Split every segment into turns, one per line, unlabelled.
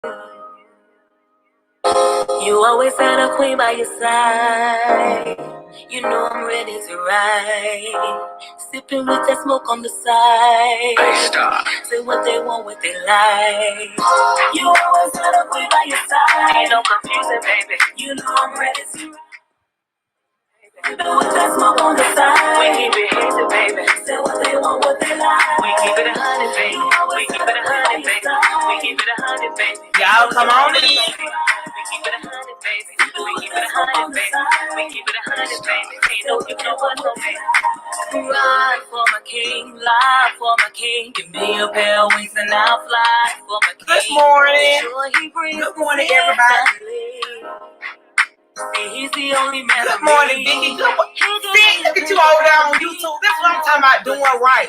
You always had a queen by your side. You know I'm ready to ride. Sipping with that smoke on the side. Say what they want, what they like. You always had a queen by your side. Ain't no confusion, baby. You know I'm ready to ride. Sipping with that smoke on the side. We keep it easy, baby. Say what they want, what they like. We keep it 100, baby. We keep it 100, baby. We keep it 100, baby.
Y'all come on in.
We keep it 100, baby. We keep it 100, baby. We keep it 100, baby. Ain't no give no one no baby. Ride for my king, lie for my king. Give me a pair of wings and I'll fly for my king.
Good morning.
Good morning, everybody. He's the only man.
Good morning, Vicky. Good morning. See, look at you over there on YouTube. That's what I'm talking about, doing right.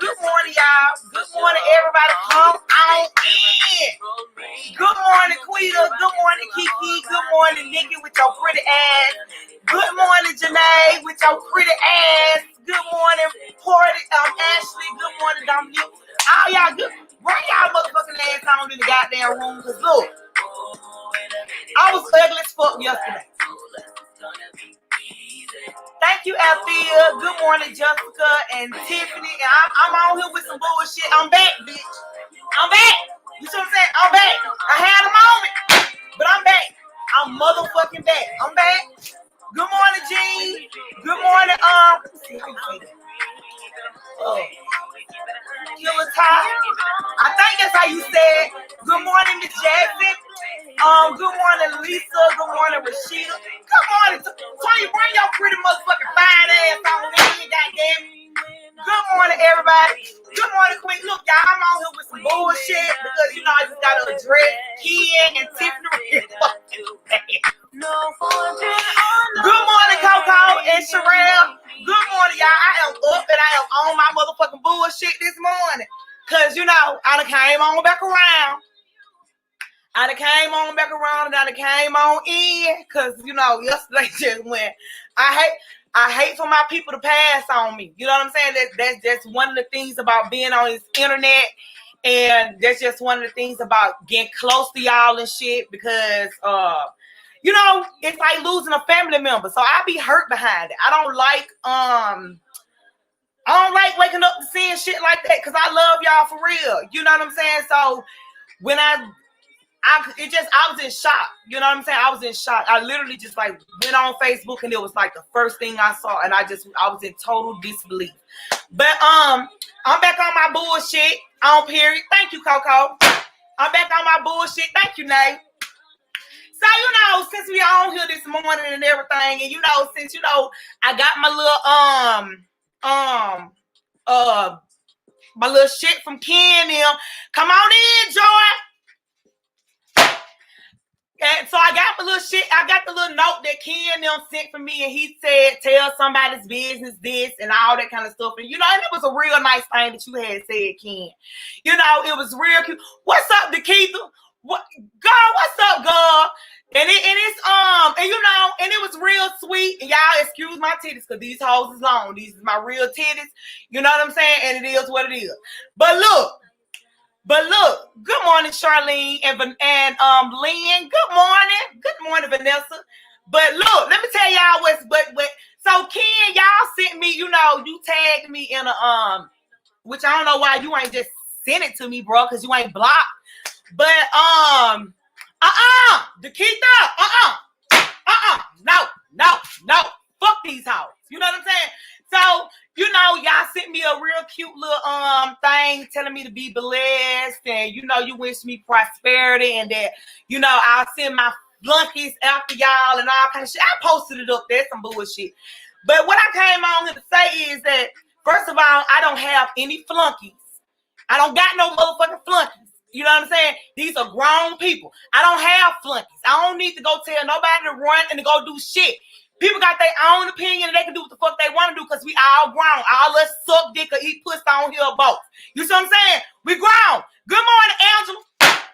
Good morning, y'all. Good morning, everybody. Come on in. Good morning, Quita. Good morning, Kiki. Good morning, Nikki, with your pretty ass. Good morning, Janae, with your pretty ass. Good morning, Ashley. Good morning, Dominique. All y'all good. Bring y'all motherfucking ass on in the goddamn room. Cause look, I was ugly as fuck yesterday. Thank you, Althea. Good morning, Jessica and Tiffany. And I'm on here with some bullshit. I'm back, bitch. I'm back. You see what I'm saying? I'm back. I had a moment, but I'm back. I'm motherfucking back. I'm back. Good morning, Jean. Good morning, Killer Ty. I think that's how you say it. Good morning, Miss Jackson. Good morning, Lisa. Good morning, Rashida. Good morning, Tony. Bring your pretty motherfucking fine ass on in, goddamn. Good morning, everybody. Good morning, Queen. Look, y'all, I'm on here with some bullshit because you know I just gotta address Ken and Tiffany. Good morning, Coco and Sherelle. Good morning, y'all. I am up and I am on my motherfucking bullshit this morning. Cause you know, I done came on back around. And I done came on in. Cause you know, yesterday just went. I hate for my people to pass on me. You know what I'm saying? That's just one of the things about being on this internet. And that's just one of the things about getting close to y'all and shit. Because you know, it's like losing a family member. So I be hurt behind it. I don't like waking up to seeing shit like that because I love y'all for real. You know what I'm saying? So when I was in shock. You know what I'm saying? I was in shock. I literally just like went on Facebook and it was like the first thing I saw, and I was in total disbelief. But I'm back on my bullshit on period. Thank you, Coco. I'm back on my bullshit. Thank you, Nay. So, you know, since we on here this morning and everything, and you know, since you know, I got my little shit from Ken them. Come on in, Joy. And so I got my little shit. I got the little note that Ken them sent for me, and he said, "Tell somebody's business this and all that kind of stuff." And you know, and it was a real nice thing that you had said, Ken. You know, it was real cute. What's up, Nikita? What, girl? What's up, girl? And you know, and it was real sweet. And y'all excuse my titties because these hoes is long. These is my real titties. You know what I'm saying? And it is what it is. But look, good morning, Charlene and Lynn. Good morning, Vanessa. But look, let me tell y'all so Ken, y'all sent me, you know, you tagged me in a which I don't know why you ain't just sent it to me, bro, because you ain't blocked. But no, fuck these hoes. You know what I'm saying? So, you know, y'all sent me a real cute little thing telling me to be blessed, and you know, you wish me prosperity, and that, you know, I'll send my flunkies after y'all and all kind of shit. I posted it up there, some bullshit. But what I came on here to say is that, first of all, I don't have any flunkies. I don't got no motherfucking flunkies. You know what I'm saying? These are grown people. I don't have flunkies. I don't need to go tell nobody to run and to go do shit. People got their own opinion and they can do what the fuck they want to do because we all grown. All us suck dick or eat pussy on here both. You see what I'm saying? We grown. Good morning, Angela.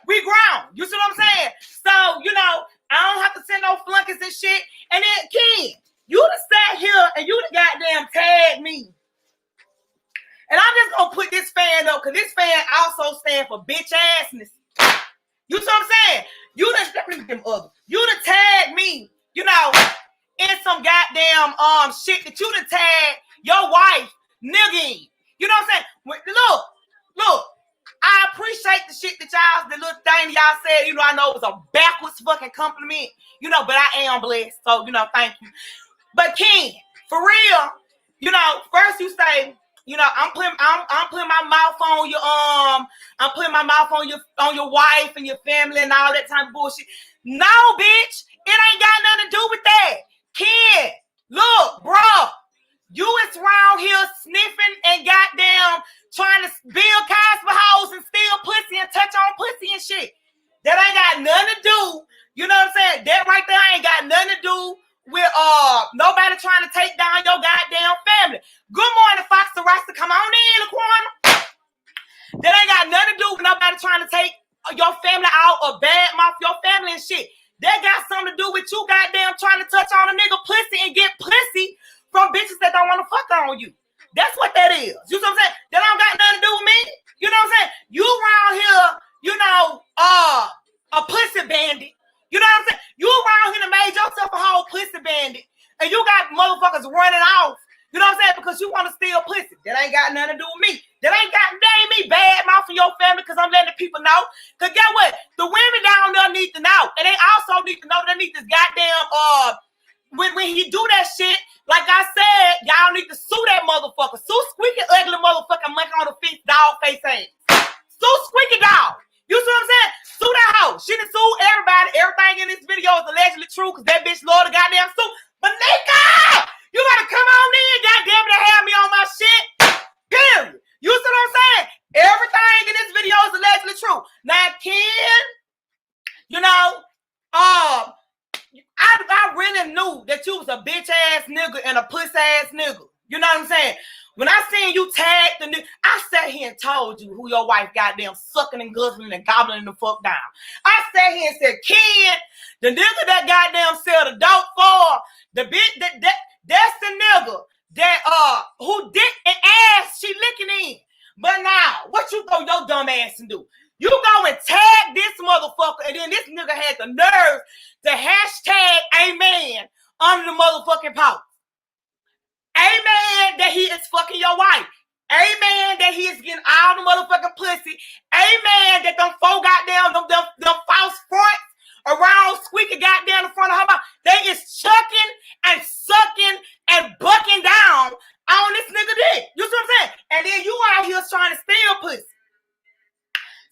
We grown. You see what I'm saying? So, you know, I don't have to send no flunkies and shit. And then, Ken, you done sat here and you done goddamn tagged me. And I'm just going to put this fan up because this fan also stands for bitch assness. You see what I'm saying? You done tag me, you know, in some goddamn shit that you done tag your wife nigga in. You know what I'm saying? Look, I appreciate the shit that y'all, the little thing y'all said, you know, I know it was a backwards fucking compliment, you know, but I am blessed. So, you know, thank you. But Ken, for real, you know, first you say, you know, I'm putting my mouth on your I'm putting my mouth on your wife and your family and all that type of bullshit. No, bitch, it ain't got nothing to do with that. Ken, look, bro, you is around here sniffing and goddamn trying to build Casper house and steal pussy and touch on pussy and shit. That ain't got nothing to do. You know what I'm saying? That right there ain't got nothing to do with nobody trying to take down your goddamn family. Good morning, Fox the Rasta. Come on in, Laquana. That ain't got nothing to do with nobody trying to take your family out or bad mouth your family and shit. That got something to do with you goddamn trying to touch on a nigga pussy and get pussy from bitches that don't want to fuck on you. That's what that is. You know what I'm saying? That don't got nothing to do with me. You know what I'm saying? You around here, you know, a pussy bandit. You know what I'm saying? You around here and made yourself a whole pussy bandit. And you got motherfuckers running off. You know what I'm saying? Because you want to steal pussy. That ain't got nothing to do with me. That ain't me bad mouthing your family because I'm letting the people know. Because guess what? The women down there need to know. And they also need to know they need this goddamn when he do that shit, like I said, y'all need to sue that motherfucker. Sue squeaky ugly motherfucker monkey on the feet dog face ass. Sue squeaky dog. You see what I'm saying? Sue that hoe. She done sue everybody. Everything in this video is allegedly true because that bitch love the goddamn sue. But nigga, you gotta come on in, goddamn it, to have me on my shit. Period. You see what I'm saying? Everything in this video is allegedly true. Now, Ken, you know, I really knew that you was a bitch ass nigga and a puss ass nigga. You know what I'm saying? When I seen you tag the nigga, I sat here and told you who your wife goddamn sucking and guzzling and gobbling the fuck down. I sat here and said, Ken, the nigga that goddamn sell the dope for, the bitch that's the nigga that who dick and ass she licking in. But now, what you throw your dumb ass and do? You go and tag this motherfucker, and then this nigga had the nerve to hashtag amen under the motherfucking post. Amen that he is fucking your wife. Amen that he is getting all the motherfucking pussy. Amen that them four goddamn, them false fronts around squeaking goddamn in front of her mouth. They is chucking and sucking and bucking down on this nigga dick. You see what I'm saying? And then you out here trying to steal pussy.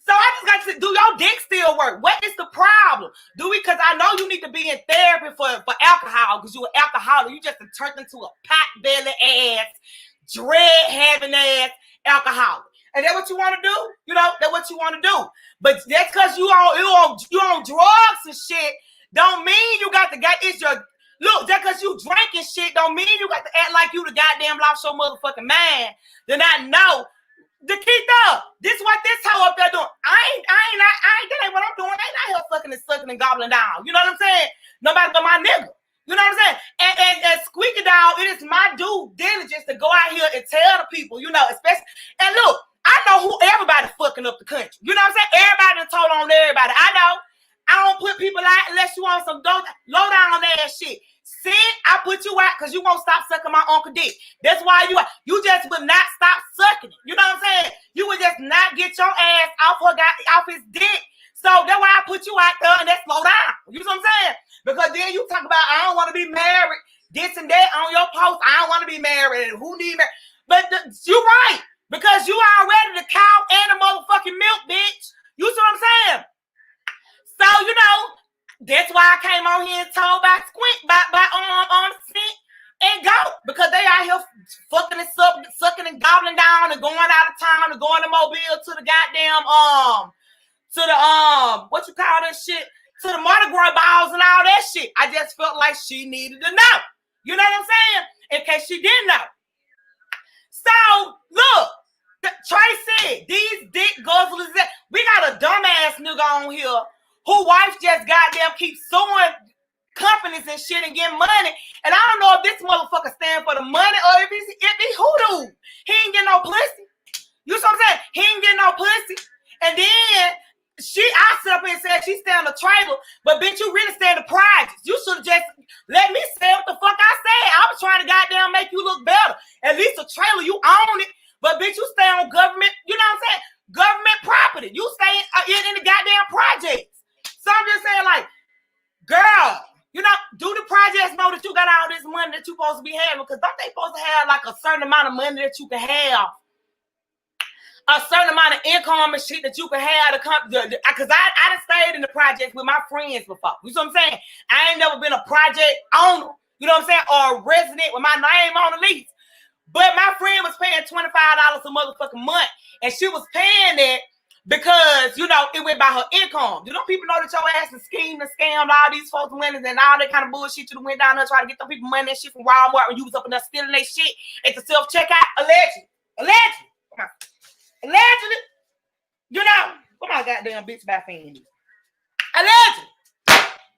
So I just got to do your dick still work. What is the problem? Because I know you need to be in therapy for alcohol because you're an alcoholic. You just turned into a pot belly ass, dread having ass alcoholic. And that's what you want to do? You know, that's what you want to do. But that's because you on drugs and shit don't mean you got it's your look, just because you drinking shit don't mean you got to act like you the goddamn lost your motherfucking mind. Then I know. Nikita, this what this hoe up there doing. I ain't, that ain't what I'm doing. I ain't out here fucking and sucking and gobbling down. You know what I'm saying? Nobody but my nigga. You know what I'm saying? And squeaky down, it is my due diligence to go out here and tell the people, you know, especially, and look, I know who everybody fucking up the country. You know what I'm saying? Everybody done told on everybody. I know. I don't put people out unless you want some low down on that shit. See, I put you out because you won't stop sucking my uncle dick. That's why you just would not stop sucking it. You know what I'm saying? You would just not get your ass off his dick. So that's why I put you out there and that's slow down. You know what I'm saying? Because then you talk about I don't want to be married, this and that on your post. I don't want to be married and who need married. But you're right. Because you already the cow and the motherfucking milk, bitch. You see what I'm saying? So, you know, that's why I came on here and told by Squint, by Sint and Go, because they out here fucking and sucking and gobbling down and going out of town and going to Mobile to the goddamn, what you call that shit? To the Mardi Gras balls and all that shit. I just felt like she needed to know. You know what I'm saying? In case she didn't know. So, look, Trey said, these dick guzzlers, we got a dumbass nigga on here who wife just goddamn keeps suing companies and shit and getting money. And I don't know if this motherfucker stand for the money or if it's hoodoo. He ain't getting no pussy. You know what I'm saying? He ain't getting no pussy. And then I sit up here and said she stay on the trailer, but bitch, you really stay in the projects. You should have just let me say what the fuck I said. I was trying to goddamn make you look better. At least a trailer, you own it. But bitch, you stay on government, you know what I'm saying? Government property. You stay in the goddamn projects. So I'm just saying, like, girl, you know, do the projects know that you got all this money that you supposed to be having? Because don't they supposed to have like a certain amount of money that you can have? A certain amount of income and shit that you can have to come, because I done stayed in the projects with my friends before. You know what I'm saying? I ain't never been a project owner, you know what I'm saying, or a resident with my name on the lease. But my friend was paying $25 a motherfucking month, and she was paying it because, you know, it went by her income. You know, people know that your ass is schemed and scammed all these folks' money and all that kind of bullshit. You went down there trying to get them people money and shit from Walmart when you was up in there stealing their shit at the self-checkout. Allegedly. Come on. Allegedly, you know, come on, goddamn bitch by fan. Allegedly,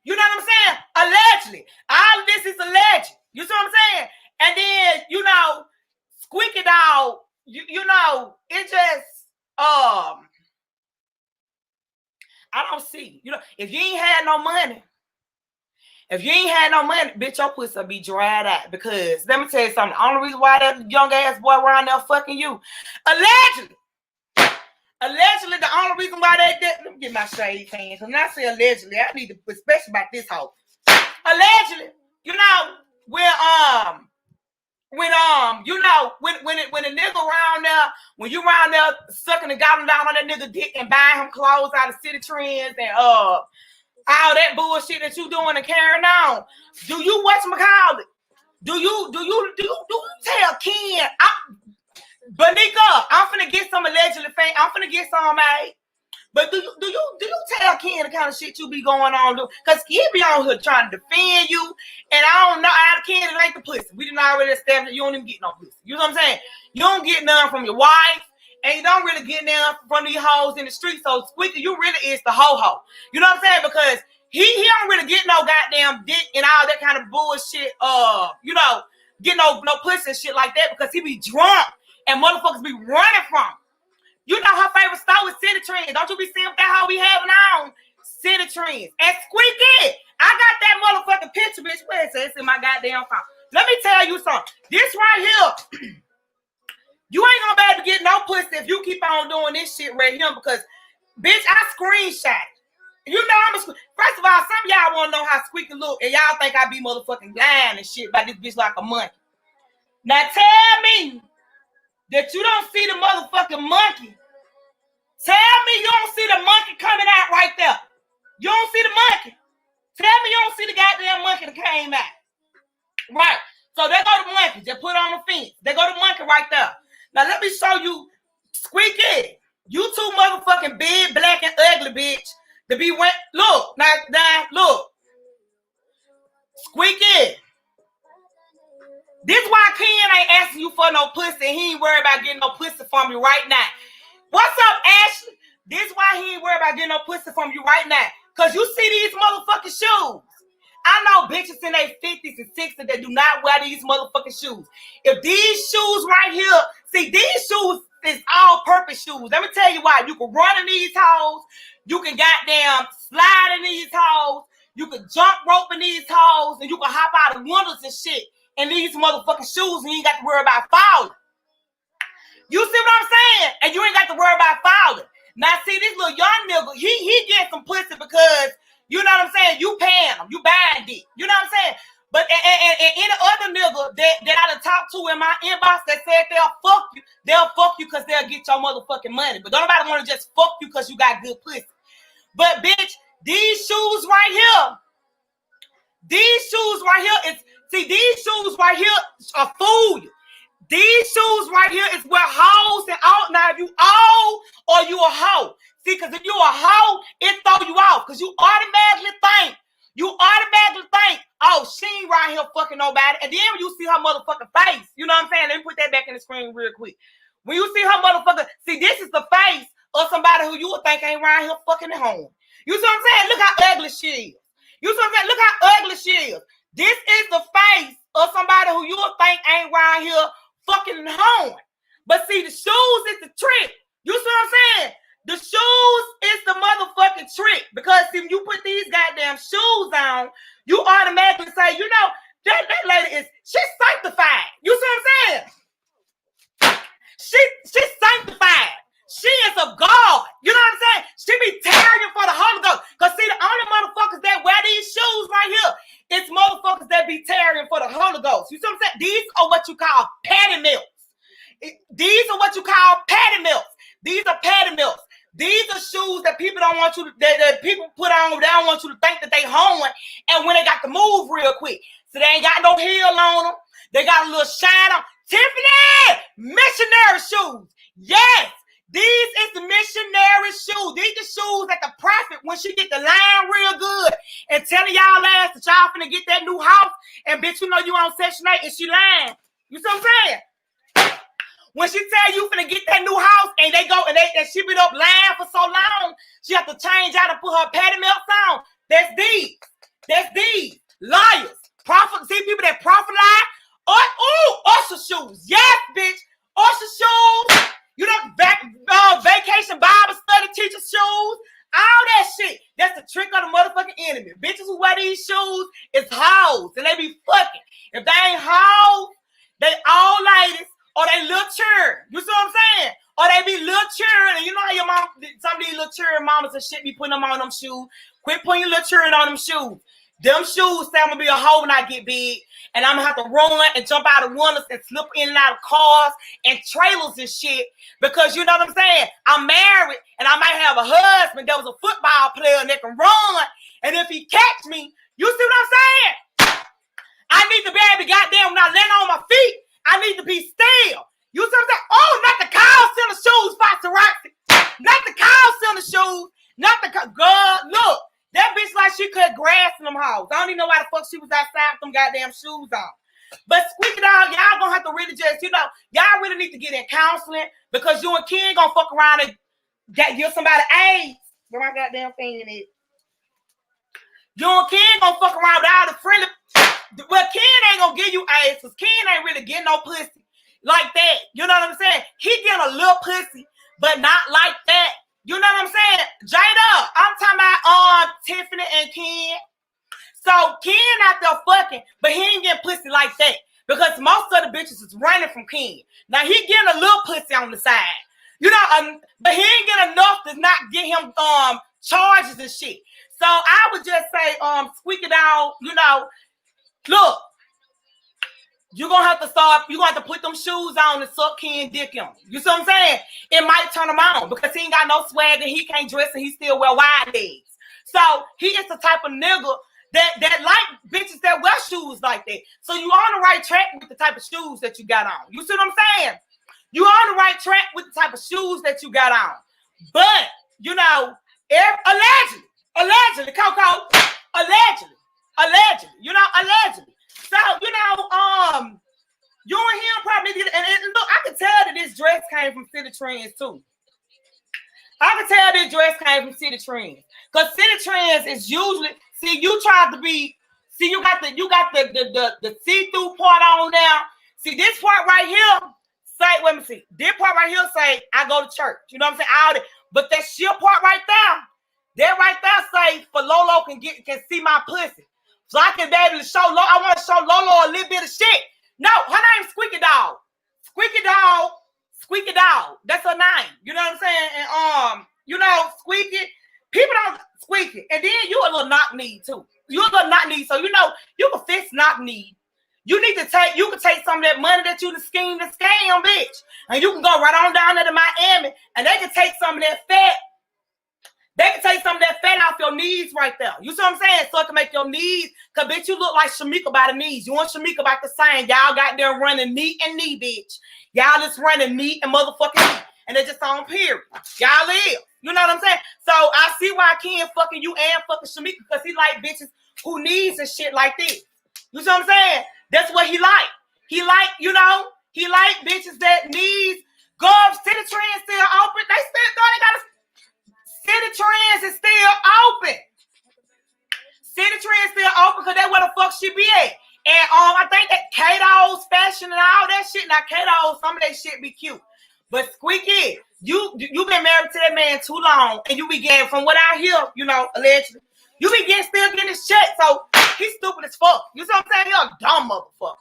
you know what I'm saying? Allegedly, all of this is alleged. You see what I'm saying? And then, you know, Squeaky Dog, you know, it just, I don't see. You know, if you ain't had no money, bitch, your pussy will be dried out. Because let me tell you something. The only reason why that young ass boy around there fucking you, allegedly, the only reason why they did, let me get my shade hands. When I say allegedly, I need to, especially about this hoe. Allegedly, you know, when a nigga around there, when you around there sucking the goblin down on that nigga dick and buying him clothes out of City Trends and all that bullshit that you doing and carrying on, do you whatchamacallit? Do you tell Ken? Banika, I'm finna get some allegedly fame. I'm finna get some, mate. But do you tell Ken the kind of shit you be going on, do? Cause he be on here trying to defend you, and I don't know. Out of Ken, it ain't the pussy. We didn't already establish you don't even get no pussy. You know what I'm saying? You don't get none from your wife, and you don't really get none from these hoes in the street. So Squeaky, you really is the ho-ho. You know what I'm saying? Because he don't really get no goddamn dick and all that kind of bullshit. You know, get no pussy and shit like that because he be drunk. And motherfuckers be running from. You know her favorite store is City Trends. Don't you be seeing that how we having on City Trends. And Squeaky, I got that motherfucking picture, bitch. Where it says it's in my goddamn phone. Let me tell you something. This right here, you ain't gonna be able to get no pussy if you keep on doing this shit right here because, bitch, I screenshot. You know first of all, some of y'all wanna know how Squeaky look, and y'all think I be motherfucking lying and shit about this bitch like a monkey. Now tell me that you don't see the motherfucking monkey. Tell me you don't see the monkey coming out right there. You don't see the monkey. Tell me you don't see the goddamn monkey that came out. Right. So there go the monkey. Just put on the fence. There go the monkey right there. Now let me show you Squeaky. You too motherfucking big, black, and ugly, bitch. To be went. Look. Now, look. Squeaky. This why Ken ain't asking you for no pussy and he ain't worried about getting no pussy from you right now. What's up, Ashley? This why he ain't worried about getting no pussy from you right now. Because you see these motherfucking shoes. I know bitches in their 50s and 60s that do not wear these motherfucking shoes. If these shoes right here, see, these shoes is all-purpose shoes. Let me tell you why. You can run in these hoes. You can goddamn slide in these hoes. You can jump rope in these hoes. And you can hop out of windows and shit. And these motherfucking shoes, and you ain't got to worry about falling. You see what I'm saying? And you ain't got to worry about falling. Now, see, this little young nigga, he getting some pussy because, you know what I'm saying, you paying him, you buying dick. You know what I'm saying? But and any other nigga that I done talked to in my inbox that said they'll fuck you because they'll get your motherfucking money. But don't nobody want to just fuck you because you got good pussy. But, bitch, these shoes right here, these shoes right here are fool you. These shoes right here is where hoes and all. Now, if you old or you a hoe. See, because if you a hoe, it throw you off. Because you automatically think, oh, she ain't right here fucking nobody. And then when you see her motherfucking face, you know what I'm saying? Let me put that back in the screen real quick. When you see her motherfucker, see, this is the face of somebody who you would think ain't right here fucking at home. You see what I'm saying? Look how ugly she is. You see what I'm saying? Look how ugly she is. This is the face of somebody who you would think ain't right here fucking home. But see, the shoes is the trick. You see what I'm saying? The shoes is the motherfucking trick. Because if you put these goddamn shoes on, you automatically say, you know, that lady she's sanctified. You see what I'm saying? She's sanctified. She is of God. You know what I'm saying? She be tarrying for the Holy Ghost. Because see, the only motherfuckers that wear these shoes right here, it's motherfuckers that be tarrying for the Holy Ghost. You see what I'm saying? These are what you call patty milks. These are what you call patty milks. These are patty milks. These are shoes that people don't want you to, that people put on. They don't want you to think that they home, and when they got to move real quick. So they ain't got no heel on them. They got a little shine on. Tiffany, missionary shoes. Yes, these is the missionary shoes. These are shoes that the prophet, when she get the line real good and telling y'all ass that y'all finna get that new house, and bitch, you know you on Section 8 and she lying. You see what I'm saying? When she tell you finna get that new house and they go and she been up lying for so long, she have to change out and put her patty milk on. That's these. That's these. Liars. Prophet. See people that prophet lie. Usher shoes. Yes, bitch. Usher shoes. You know, vacation Bible study teacher shoes. All that shit. That's the trick of the motherfucking enemy. Bitches who wear these shoes is hoes. And they be fucking. If they ain't hoes, they all ladies. Or they little churn. You see what I'm saying? Or they be little churn. And you know how your mom, some of these little churn mamas and shit be putting them on them shoes. Quit putting your little churn on them shoes. Them shoes say I'm going to be a hoe when I get big. And I'm going to have to run and jump out of windows and slip in and out of cars and trailers and shit. Because you know what I'm saying? I'm married and I might have a husband that was a football player and that can run. And if he catch me, you see what I'm saying? I need to be able to goddamn when I land on my feet. I need to be still. You see what I'm saying? Oh, not the call center shoes, Foxy. Not the call center shoes. Not the girl. Look, that bitch like she cut grass in them hoes. I don't even know why the fuck she was outside with them goddamn shoes on. But squeak it out, y'all gonna have to really just, you know, y'all really need to get in counseling because you and Ken gonna fuck around and give somebody AIDS. Where my goddamn thing in it? You and Ken gonna fuck around with all the friendly. Well, Ken ain't gonna give you AIDS because Ken ain't really getting no pussy like that. You know what I'm saying? He getting a little pussy, but not like that. You know what I'm saying? Jada, I'm talking about Tiffany and Ken. So Ken out there fucking, but he ain't getting pussy like that because most of the bitches is running from Ken. Now he getting a little pussy on the side, you know, but he ain't getting enough to not get him charges and shit. So I would just say squeak it out, you know. Look, you're going to have to start, you're going to have to put them shoes on and suck Ken dick on. You see what I'm saying? It might turn him on because he ain't got no swag and he can't dress and he still wear wide legs. So he is the type of nigga that like bitches that wear shoes like that. So you on the right track with the type of shoes that you got on. You see what I'm saying? You on the right track with the type of shoes that you got on. But, you know, allegedly, Coco, allegedly, you know, allegedly. So, you know, you and him probably did, and look, I can tell that this dress came from City Trends too. I can tell this dress came from City Trends. Because City Trends is usually, see, you tried to be, see, you got the see-through part on now. See, this part right here, say, let me see. This part right here say, I go to church. You know what I'm saying? All that. But that shit part right there, that right there say, for Lolo can see my pussy. So I can be able to show Lolo. I want to show Lolo a little bit of shit. No, her name's Squeaky Dog. Squeaky Dog. That's her name. You know what I'm saying? And you know, Squeaky. People don't Squeaky. And then you a little knock knee too. You a little knock knee. So you know, you can fix knock knee. You can take some of that money that you scam, bitch. And you can go right on down there to Miami and they can take some of that fat. They can take some of that fat off your knees right there. You see what I'm saying? So it can make your knees, because bitch, you look like Shamika by the knees. You want Shamika about the same. Y'all got there running knee and knee, bitch. Y'all just running knee and motherfucking knee. And they're just on period. Y'all live. You know what I'm saying? So I see why I can't fucking you and fucking Shamika, because he like bitches who needs and shit like this. You see what I'm saying? That's what he like. He like, you know, he like bitches that needs. Gov, City Trends still open. They still thought they got a City Trends is still open. City Trends still open because that's where the fuck she be at. And I think that Kato's fashion and all that shit. Now Kato, some of that shit be cute. But Squeaky, you been married to that man too long, and you be getting, from what I hear, you know, allegedly, you be still getting his check. So he's stupid as fuck. You see what I'm saying? You're a dumb motherfucker.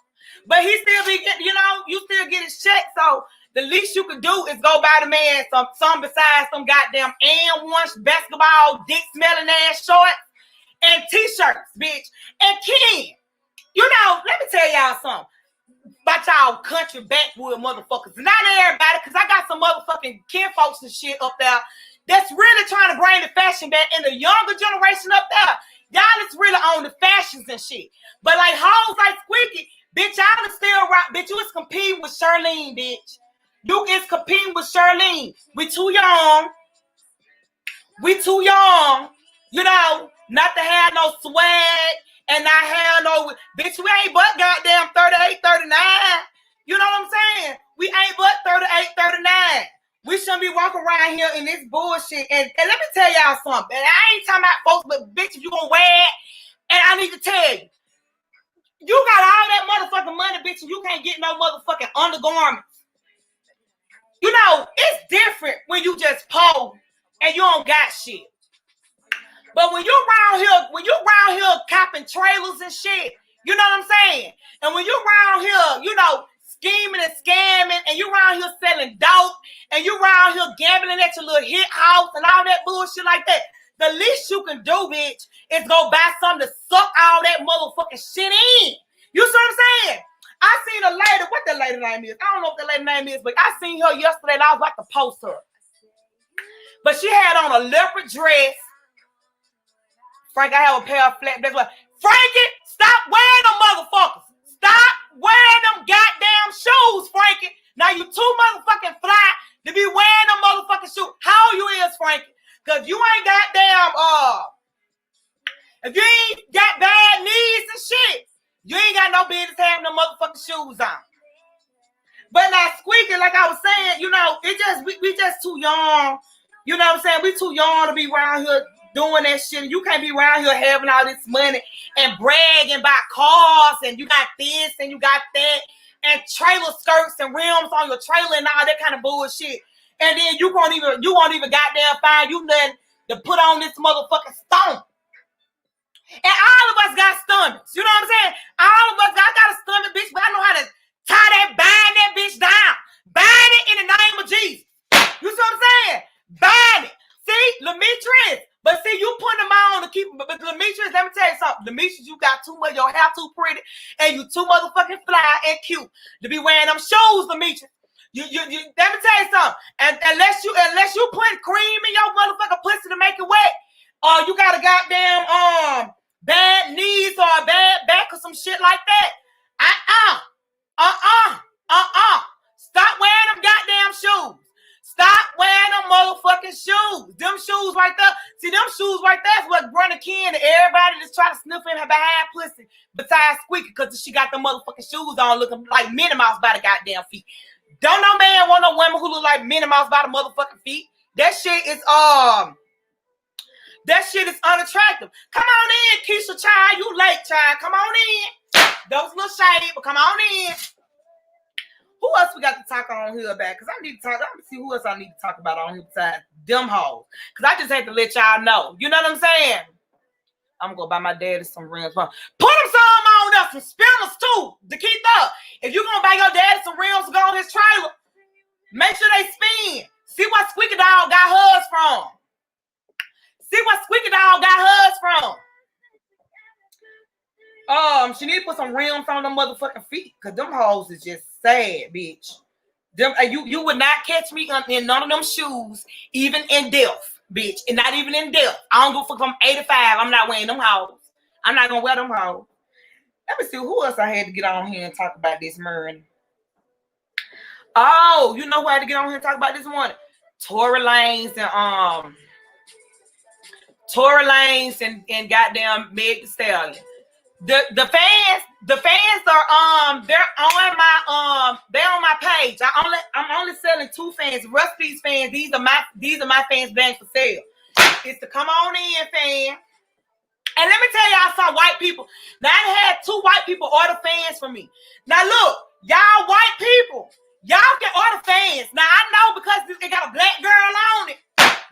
But he still be getting, you know, you still get his check. So the least you could do is go buy the man some besides some goddamn and1 basketball dick smelling ass shorts and t-shirts, bitch. And Ken, you know, let me tell y'all something about y'all country backwood motherfuckers. Not everybody, because I got some motherfucking kin folks and shit up there that's really trying to bring the fashion back, and the younger generation up there, y'all is really on the fashions and shit. But like hoes like Squeaky, bitch, y'all is still right. Bitch, you is competing with Charlene, bitch. You is competing with Charlene. We too young. We too young, you know, not to have no swag and not have no, bitch, we ain't but goddamn 38, 39. You know what I'm saying? We ain't but 38, 39. We shouldn't be walking around here in this bullshit. And let me tell y'all something. And I ain't talking about folks, but bitch, if you gonna wear it, and I need to tell you, you got all that motherfucking money, bitch, and you can't get no motherfucking undergarments. You know, it's different when you just poor and you don't got shit. But when you around here copping trailers and shit, you know what I'm saying? And when you around here, you know, scheming and scamming, and you around here selling dope, and you around here gambling at your little hit house and all that bullshit like that, the least you can do, bitch, is go buy something to suck all that motherfucking shit in. You see what I'm saying? I seen a lady, what that lady name is? I don't know what that lady name is, but I seen her yesterday and I was like to post her. But she had on a leopard dress. Frank, I have a pair of flat. That's what. Frankie, stop wearing them motherfuckers. Stop wearing them goddamn shoes, Frankie. Now you too motherfucking fly to be wearing them motherfucking shoes. How old you is, Frankie? Cause you ain't goddamn if you ain't got bad knees and shit, you ain't got no business having them motherfucking shoes on. But now Squeaky, like I was saying, you know, it just we just too young. You know what I'm saying? We too young to be around here doing that shit. You can't be around here having all this money and bragging about cars and you got this and you got that and trailer skirts and rims on your trailer and all that kind of bullshit. And then you won't even goddamn find you nothing to put on this motherfucking stone. And all of us got stomachs. You know what I'm saying? All of us, I got a stomach, bitch, but I know how to bind that bitch down. Bind it in the name of Jesus. You see what I'm saying? Bind it. See, Demetrius. But see, you putting them on to keep, but Demetrius, let me tell you something. Demetrius, you got too much, your hair too pretty, and you too motherfucking fly and cute to be wearing them shoes, Demetrius. You let me tell you something. And unless you put cream in your motherfucking pussy to make it wet, or you got a goddamn bad knees or a bad back or some shit like that. Stop wearing them goddamn shoes. Stop wearing them motherfucking shoes. Them shoes right there. See, them shoes right there is what bring a kin to everybody that's trying to sniff in her behind pussy besides Squeaky, because she got them motherfucking shoes on looking like Minnie Mouse by the goddamn feet. Don't no man want no woman who look like Minnie Mouse by the motherfucking feet. That shit is unattractive. Come on in, Keisha, child. You late, child. Come on in. Those little shady, but come on in. Who else we got to talk on here about? Because I need to talk. Let me see who else I need to talk about on here besides them hoes. Because I just had to let y'all know. You know what I'm saying? I'm going to go buy my daddy some rims. Put him some on there, some spinners too, to keep up. If you're going to buy your daddy some rims to go on his trailer, make sure they spin. See what Squeaky Dog got hers from. See what Squeaky Dog got hers from. She need to put some rims on them motherfucking feet, because them hoes is just sad, bitch. Them, you would not catch me in none of them shoes, even in death, bitch. And not even in death. I don't go for from 85. I'm not wearing them hoes. I'm not gonna wear them hoes. Let me see who else I had to get on here and talk about this morning. Oh, you know who I had to get on here and talk about this morning? Tory Lanez and goddamn Meg Thee Stallion. The fans are they're on my page. I'm only selling 2 fans. The rest of these fans, these are my fans bank for sale. It's to come on in, fan. And let me tell y'all some white people. Now I had 2 white people order fans for me. Now look, y'all white people, Y'all can order fans. Now, I know because it got a black girl on it.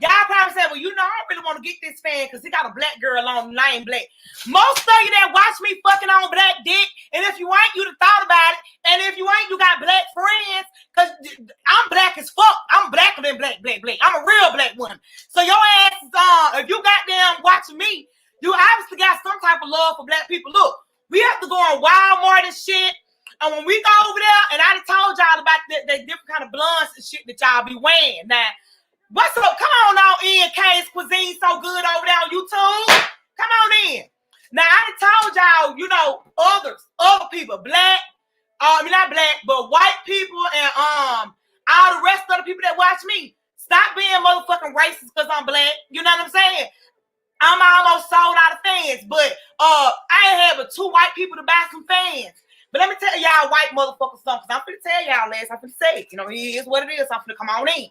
Y'all probably say, well, you know, I don't really want to get this fan because it got a black girl on it and I ain't black. Most of you that watch me fucking on black dick, and if you ain't, you'd have thought about it. And if you ain't, you got black friends because I'm black as fuck. I'm blacker than black. I'm a real black woman. So your ass is if you goddamn watching me, you obviously got some type of love for black people. Look, we have to go on Walmart and shit. And when we go over there, and I done told y'all about the different kind of blunts and shit that y'all be wearing. Now, what's up? Come on in, K's Cuisine so good over there on YouTube. Come on in. Now, I done told y'all, you know, other people, black, not black, but white people and all the rest of the people that watch me. Stop being motherfucking racist because I'm black. You know what I'm saying? I'm almost sold out of fans, but I ain't had but 2 white people to buy some fans. But let me tell y'all white motherfuckers something. I'm finna tell y'all last. I'm finna say it. You know, it is what it is. I'm finna come on in.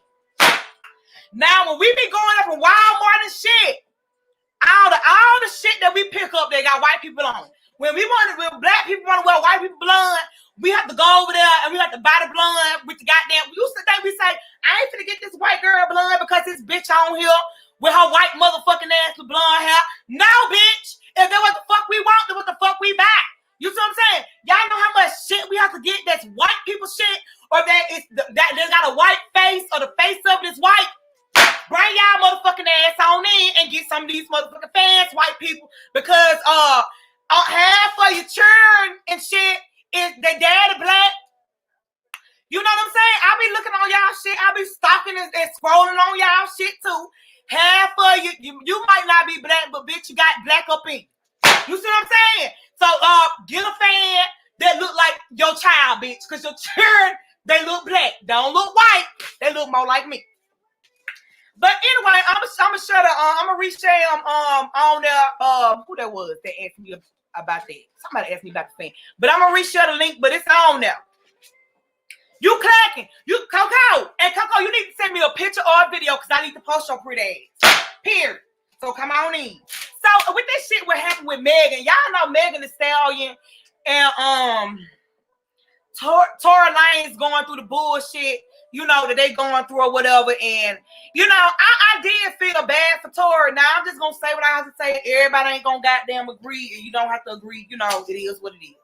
Now, when we be going up in Walmart and shit, all the shit that we pick up, they got white people on. When black people want to wear white people blunt, we have to go over there and we have to buy the blunt with the goddamn. We used to think we say, I ain't finna get this white girl blunt because this bitch on here with her white motherfucking ass with blonde hair. No, bitch. If that what the fuck we want, then what the fuck we buy. You see what I'm saying? Y'all know how much shit we have to get that's white people shit, or that it's that there's got a white face or the face of it is white. Bring y'all motherfucking ass on in and get some of these motherfucking fans, white people, because half of your children and shit is their daddy black. You know what I'm saying? I be looking on y'all shit. I be stalking and scrolling on y'all shit too. Half of you might not be black, but bitch, you got black up in. You see what I'm saying? So get a fan that look like your child, bitch, because your children, they look black. They don't look white. They look more like me. But anyway, I'm gonna reshare on there. Who that was that asked me about that? Somebody asked me about the fan. But I'm gonna reshare the link, but it's on there. You clacking. You Coco. And Coco, you need to send me a picture or a video because I need to post your pretty ass. Period. So come on in. So with this shit what happened with Megan, y'all know Megan Thee Stallion and Tory Lanez going through the bullshit, you know, that they going through or whatever. And, you know, I did feel bad for Tory. Now, I'm just going to say what I have to say. Everybody ain't going to goddamn agree. And you don't have to agree. You know, it is what it is.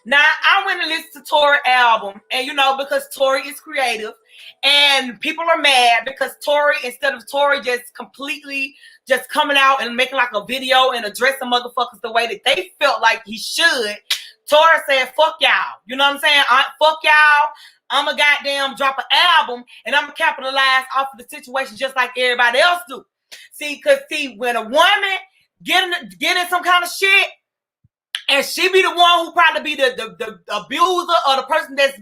Now, I went and listened to Tory album. And, you know, because Tory is creative. And people are mad because Tory, instead of Tory just completely just coming out and making like a video and addressing motherfuckers the way that they felt like he should, Tory said, fuck y'all. You know what I'm saying? Fuck y'all. I'm a goddamn drop an album and I'm gonna capitalize off of the situation just like everybody else do. See, when a woman get in some kind of shit and she be the one who probably be the abuser or the person that's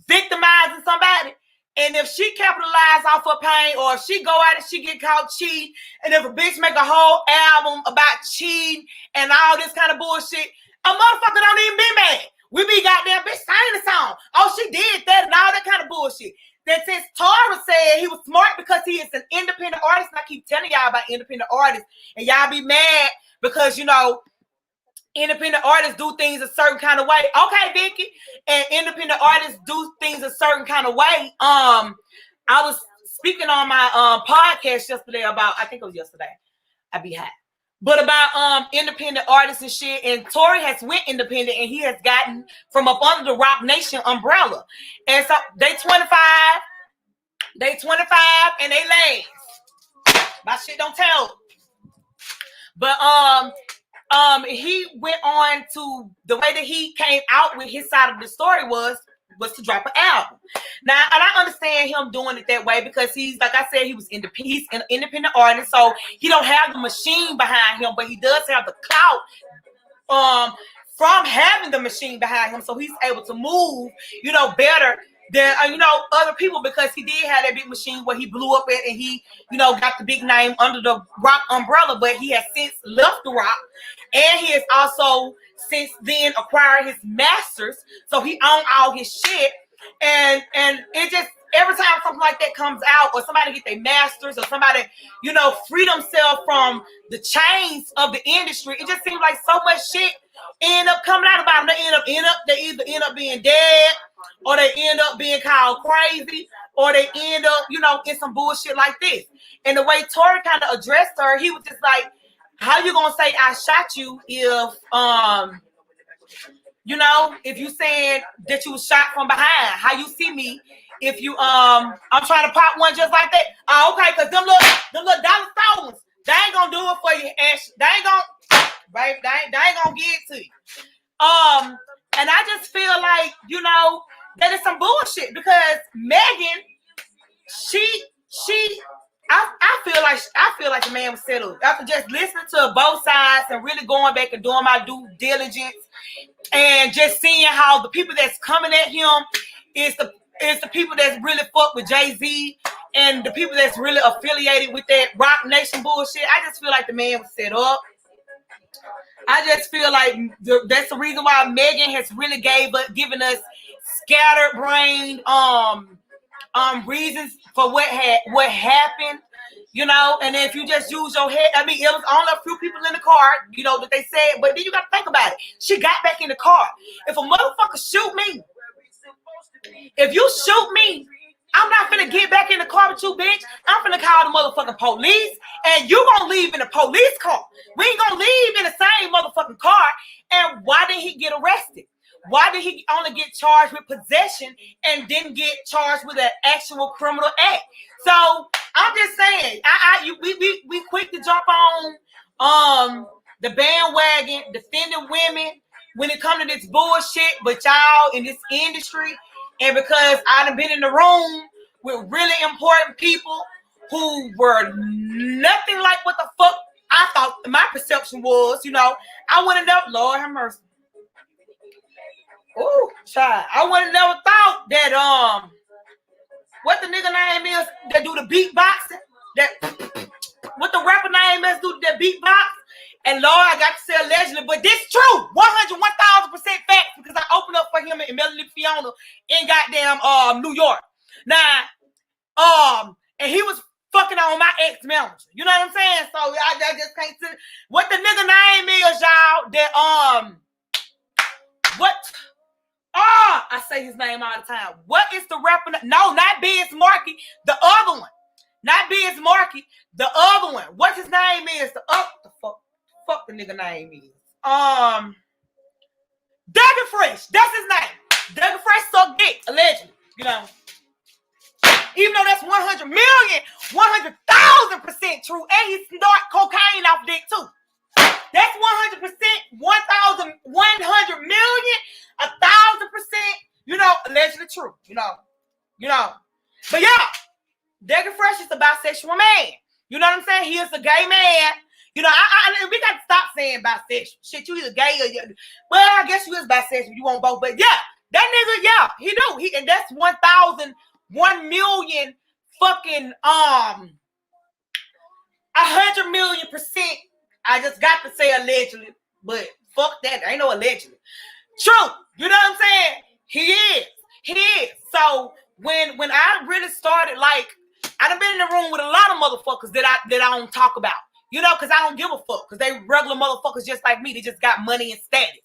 victimizing somebody, and if she capitalize off her pain, or if she go out and she get caught cheating, and if a bitch make a whole album about cheating and all this kind of bullshit, a motherfucker don't even be mad. We be goddamn bitch singing the song. Oh, she did that and all that kind of bullshit. That since Tory said he was smart because he is an independent artist, and I keep telling y'all about independent artists, and y'all be mad because, you know, independent artists do things a certain kind of way. Okay, Vicky. And independent artists do things a certain kind of way. I was speaking on my podcast yesterday about, I think it was yesterday. I be hot. But about independent artists and shit. And Tory has went independent and he has gotten from up under the Rock Nation umbrella. And so they 25 and they last. My shit don't tell. But he went on to the way that he came out with his side of the story was to drop an album. Now, and I understand him doing it that way because he's, like I said, he's an independent artist, so he don't have the machine behind him, but he does have the clout from having the machine behind him, so he's able to move, you know, better than, you know, other people, because he did have that big machine where he blew up at and he, you know, got the big name under the Rock umbrella, but he has since left the Rock, and he has also since then acquired his masters, so he owned all his shit, and it just, every time something like that comes out, or somebody get their masters, or somebody, you know, free themselves from the chains of the industry, it just seems like so much shit end up coming out about them. They either end up being dead, or they end up being called crazy, or they end up, you know, in some bullshit like this. And the way Tory kind of addressed her, he was just like, how you gonna say I shot you if you know, if you saying that you was shot from behind? How you see me if you I'm trying to pop one just like that? Oh, okay, because them little dollar stones, they ain't gonna do it for you, Ash. They ain't gonna, babe, they ain't gonna get it to you. And I just feel like, you know, that is some bullshit because Megan, I feel like the man was settled after just listening to both sides and really going back and doing my due diligence and just seeing how the people that's coming at him is the people that's really fuck with Jay-Z and the people that's really affiliated with that Rock Nation bullshit. I just feel like the man was set up. I just feel like that's the reason why Megan has really given us scattered-brained reasons for what happened, you know. And if you just use your head, I mean, it was only a few people in the car, you know, that they said. But then you got to think about it. She got back in the car. If a motherfucker shoot me, if you shoot me, I'm not finna get back in the car with you, bitch. I'm finna call the motherfucking police, and you gonna leave in the police car. We ain't gonna leave in the same motherfucking car. And why did he get arrested? Why did he only get charged with possession and didn't get charged with an actual criminal act? So I'm just saying, we quick to jump on the bandwagon, defending women when it comes to this bullshit, but y'all in this industry. And because I've been in the room with really important people who were nothing like what the fuck I thought my perception was, you know, I wouldn't have, Lord have mercy. Oh, child, I would have never thought that what the nigga name is that do the beatboxing, that what the rapper name is do that beatbox. And Lord, I got to say allegedly, but this true, 1,000% facts because I opened up for him and Melanie Fiona in goddamn New York. Now, and he was fucking on my ex-manager. You know what I'm saying? So I just can't say what the nigga name is, y'all. That what? I say his name all the time. What is the rapper? No, not Biz Markie. The other one. Not Biz Markie. The other one. What his name is? The fuck the nigga name is. Dougie Fresh. That's his name. Dougie Fresh sucked dick, allegedly. You know. Even though that's 100,000% true. And he snort cocaine off dick too. That's 100%, 1,000, 100 million, 1,000%, you know, allegedly true, you know. But yeah, Dougie Fresh is a bisexual man. You know what I'm saying? He is a gay man. You know, we got to stop saying bisexual. Shit, you either gay or well, I guess you is bisexual. You want both, but yeah, that nigga, yeah, he do. And that's 1,000, 1 million fucking 100 million%. I just got to say allegedly, but fuck that. There ain't no allegedly. True. You know what I'm saying? He is. So when I really started, like, I done been in the room with a lot of motherfuckers that I don't talk about. You know, because I don't give a fuck. Because they regular motherfuckers just like me. They just got money and status.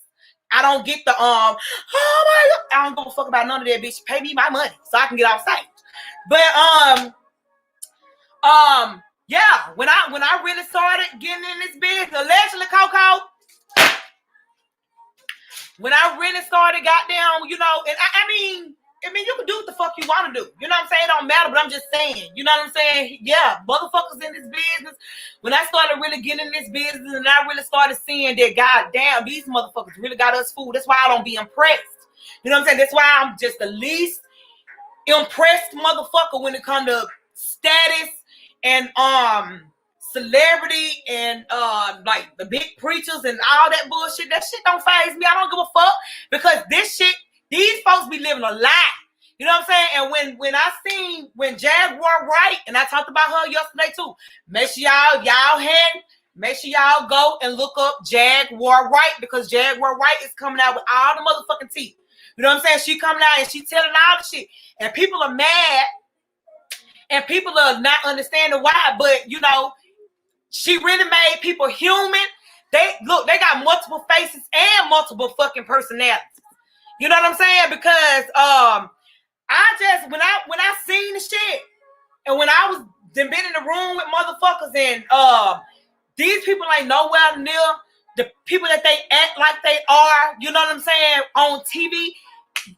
I don't get the oh my God. I don't give a fuck about none of that, bitch. Pay me my money so I can get off stage. But yeah, when I really started getting in this business, allegedly, Coco, when I really started, goddamn, you know, and I mean, you can do what the fuck you want to do. You know what I'm saying? It don't matter, but I'm just saying, you know what I'm saying? Yeah, motherfuckers in this business. When I started really getting in this business and I really started seeing that, goddamn, these motherfuckers really got us fooled. That's why I don't be impressed. You know what I'm saying? That's why I'm just the least impressed motherfucker when it comes to status and celebrity and like the big preachers and all that bullshit. That shit don't faze me. I don't give a fuck because this shit, these folks be living a lie. You know what I'm saying? And when Jaguar Wright, and I talked about her yesterday too. Make sure y'all go and look up Jaguar Wright because Jaguar Wright is coming out with all the motherfucking teeth. You know what I'm saying? She coming out and she telling all the shit. And people are mad and people are not understanding why, but you know, she really made people human. They got multiple faces and multiple fucking personalities. You know what I'm saying? Because I just when I seen the shit, and when I was been in the room with motherfuckers, and these people ain't nowhere near the people that they act like they are. You know what I'm saying? On TV,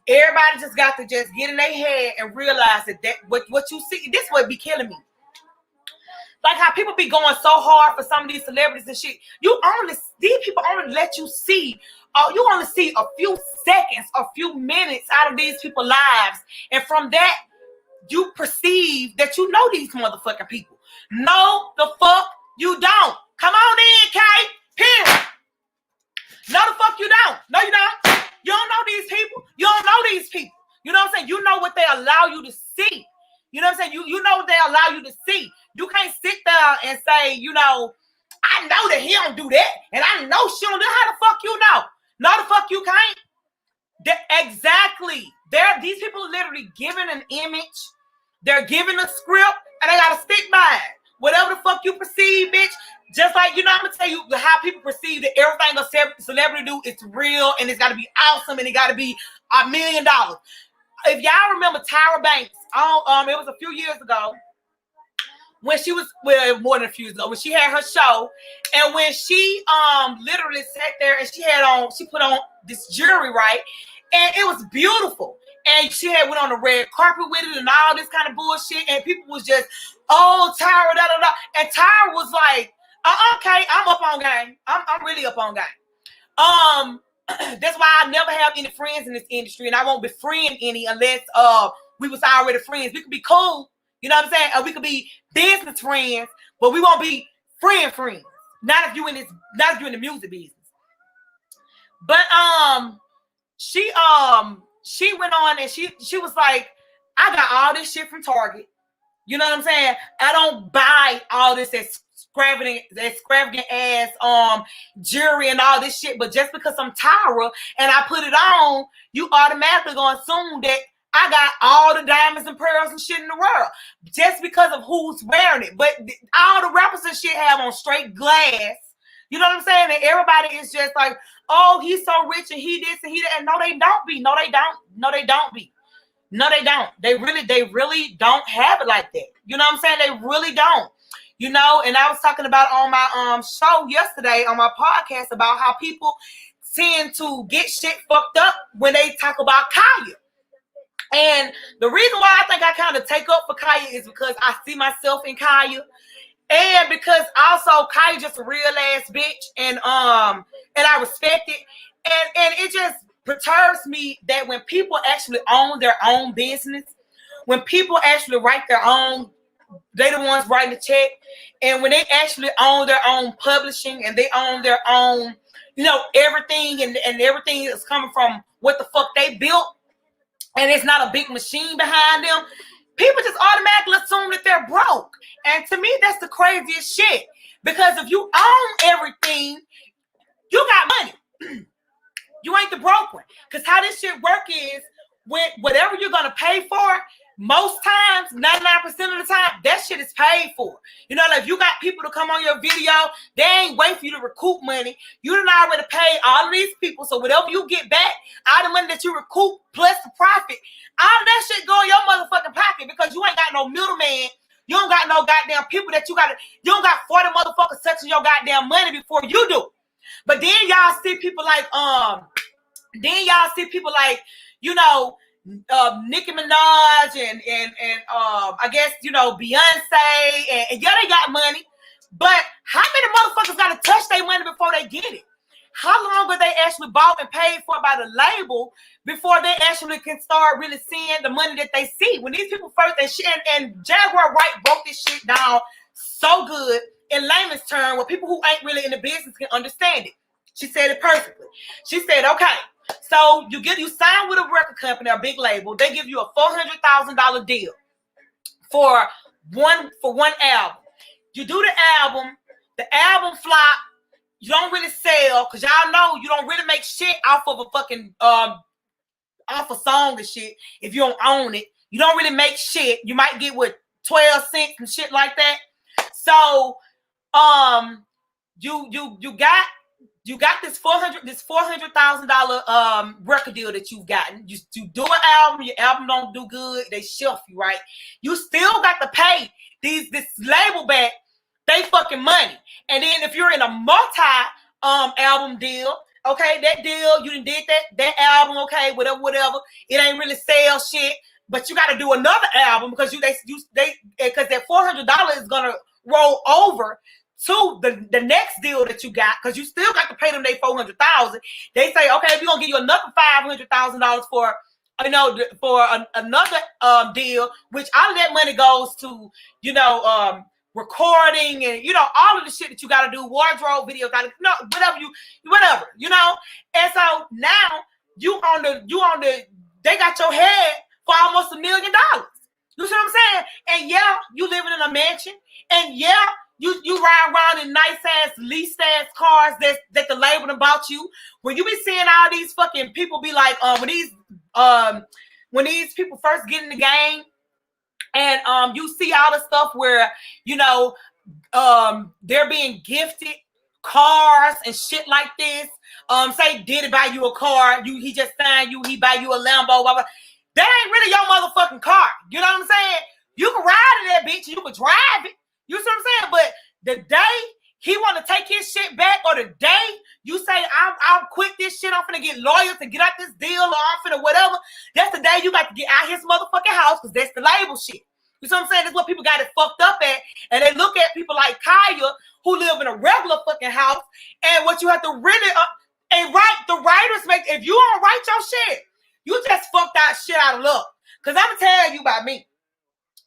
everybody just got to just get in their head and realize that what you see, this would be killing me. Like how people be going so hard for some of these celebrities and shit. These people only let you see. You only see a few seconds, a few minutes out of these people's lives, and from that, you perceive that you know these motherfucking people. No, the fuck you don't. Come on in, Kate. Period. No, the fuck you don't. No, you don't. You don't know these people. You don't know these people. You know what I'm saying? You know what they allow you to see. You know what I'm saying? You know what they allow you to see. You can't sit there and say, you know, I know that he don't do that, and I know she don't do. How the fuck you know? No, the fuck you can't. Exactly. These people are literally given an image. They're given a script, and they gotta stick by it. Whatever the fuck you perceive, bitch. Just like, you know, I'm gonna tell you how people perceive that everything a celebrity do is real, and it's gotta be awesome, and it gotta be $1 million. If y'all remember Tyra Banks, it was a few years ago when she was, well, more than a few years ago, when she had her show, and when she literally sat there and she put on this jewelry, right, and it was beautiful. And she had went on the red carpet with it and all this kind of bullshit. And people was just, oh, Tyra, da, da, da. And Tyra was like, okay, I'm up on game. I'm really up on game. That's why I never have any friends in this industry. And I won't befriend any unless we was already friends. We could be cool. You know what I'm saying? Or we could be business friends, but we won't be friends. Not if you in the music business. But she went on and she was like, I got all this shit from Target. You know what I'm saying? I don't buy all this extravagant ass jewelry and all this shit, but just because I'm Tyra and I put it on, you automatically gonna assume that I got all the diamonds and pearls and shit in the world just because of who's wearing it. But all the rappers and shit have on straight glass. You know what I'm saying? And everybody is just like, oh, he's so rich and he this and he that. And no, they don't be. No, they don't. No, they don't be. No, they don't. They really don't have it like that. You know what I'm saying? They really don't. You know, and I was talking about on my show yesterday on my podcast about how people tend to get shit fucked up when they talk about Kaya. And the reason why I think I kind of take up for Kaya is because I see myself in Kaya. And because also Kaya just a real ass bitch, and I respect it, and it just perturbs me that when people actually own their own business, when people actually write their own, they the ones writing the check, and when they actually own their own publishing and they own their own, you know, everything and everything is coming from what the fuck they built, and it's not a big machine behind them. People just automatically assume that they're broke. And to me, that's the craziest shit. Because if you own everything, you got money. You ain't the broke one. Because how this shit work is, when whatever you're going to pay for, most times, 99% of the time, that shit is paid for. You know, like if you got people to come on your video, they ain't wait for you to recoup money. You done already paid all of these people. So whatever you get back, all the money that you recoup plus the profit, all of that shit go in your motherfucking pocket because you ain't got no middleman. You don't got no goddamn people that you don't got 40 motherfuckers touching your goddamn money before you do. But then y'all see people like, you know, Nicki Minaj and I guess, you know, Beyonce and yeah, they got money, but how many motherfuckers gotta touch their money before they get it? How long are they actually bought and paid for by the label before they actually can start really seeing the money that they see? When these people first and Jaguar Wright broke this shit down so good in layman's term where people who ain't really in the business can understand it. She said it perfectly. She said, okay, so you sign with a record company, a big label. They give you a $400,000 deal for one album. You do the album flop. You don't really sell because y'all know you don't really make shit off of a fucking off a song and shit. If you don't own it, you don't really make shit. You might get with 12 cents and shit like that. So you got You got this $400,000 record deal that you've gotten. You do an album, your album don't do good, they shelf you, right? You still got to pay this label back they fucking money. And then if you're in a album deal, okay, that deal, you did that album, okay, whatever. It ain't really sell shit, but you got to do another album because because that $400 is gonna roll over to the next deal that you got, because you still got to pay them they $400,000. They say, okay, we're gonna give you another $500,000 for another deal, which all of that money goes to recording and all of the shit that you got to do, wardrobe, video, whatever, And so now they got your head for almost $1 million. You see what I'm saying? And yeah, you living in a mansion, and yeah, you ride around in nice ass leased ass cars that the label done bought you. When you be seeing all these fucking people be like, when these people first get in the game, and you see all the stuff where they're being gifted cars and shit like this. Say Diddy buy you a car, he just signed you, he buy you a Lambo, blah, blah. That ain't really your motherfucking car. You know what I'm saying? You can ride in that bitch and you can drive it. You see what I'm saying? But the day he want to take his shit back, or the day you say, I'll quit this shit, I'm finna get lawyers and get out this deal, or I'm finna whatever, that's the day you got to get out his motherfucking house, because that's the label shit. You see what I'm saying? That's what people got it fucked up at. And they look at people like Kaya, who live in a regular fucking house, and what you have to really, and the writers make, if you don't write your shit, you just fucked that shit out of luck. Because I'm telling you about me.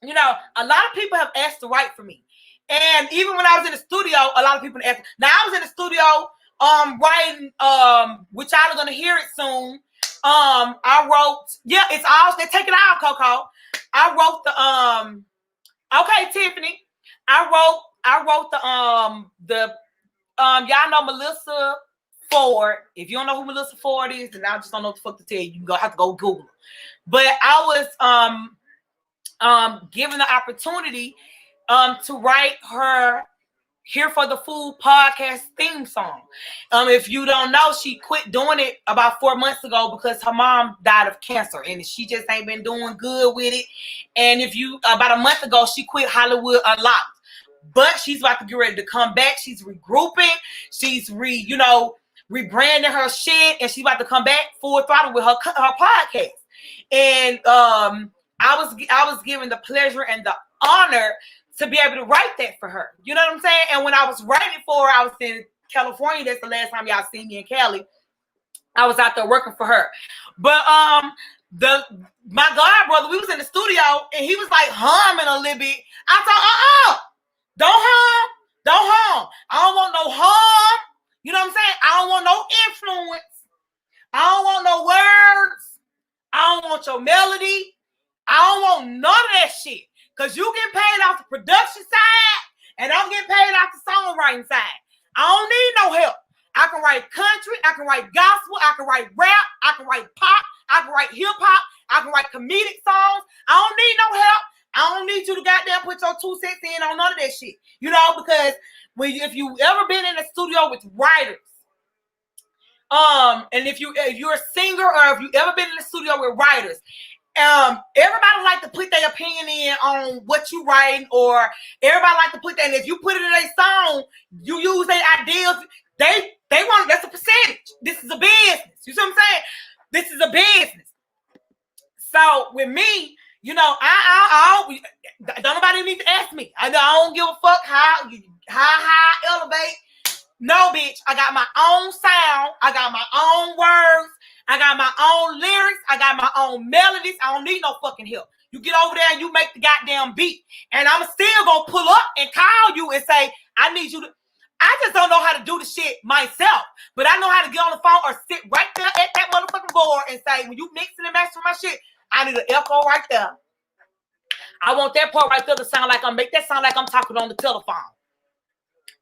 A lot of people have asked to write for me. And even when I was in the studio, a lot of people asked. Now, I was in the studio writing, which y'all are going to hear it soon. I wrote, it's all, they take it out, Coco. I wrote okay, Tiffany. I wrote y'all know Melissa Ford. If you don't know who Melissa Ford is, then I just don't know what the fuck to tell you. You have to go Google. But I was given the opportunity to write her Here for the Food podcast theme song. If you don't know, she quit doing it about 4 months ago because her mom died of cancer, and she just ain't been doing good with it. And about a month ago, she quit Hollywood Unlocked. But she's about to get ready to come back. She's regrouping. She's rebranding her shit, and she's about to come back full throttle with her podcast. And I was given the pleasure and the honor to be able to write that for her. You know what I'm saying? And when I was writing for her, I was in California. That's the last time y'all seen me in Cali. I was out there working for her. But my god brother, we was in the studio, and he was like humming a little bit. I thought, don't hum. I don't want no hum. You know what I'm saying? I don't want no influence. I don't want no words. I don't want your melody. I don't want none of that shit. Because you get paid off the production side, and I'm getting paid off the songwriting side. I don't need no help. I can write country. I can write gospel. I can write rap. I can write pop. I can write hip-hop. I can write comedic songs. I don't need no help. I don't need you to goddamn put your 2 cents in on none of that shit. Because if you ever been in a studio with writers, and if you're a singer, or if you ever been in a studio with writers, everybody like to put their opinion in on what you writing, or everybody like to put that. And if you put it in a song, you use their ideas. They want, that's a percentage. This is a business. You see what I'm saying? This is a business. So with me, I don't nobody need to ask me. I don't give a fuck how I elevate. No, bitch. I got my own sound. I got my own words. I got my own lyrics. I got my own melodies. I don't need no fucking help. You get over there and you make the goddamn beat. And I'm still going to pull up and call you and say, I need you to. I just don't know how to do the shit myself. But I know how to get on the phone or sit right there at that motherfucking board and say, when you mixing and mastering my shit, I need an echo right there. I want that part right there to sound like make that sound like I'm talking on the telephone.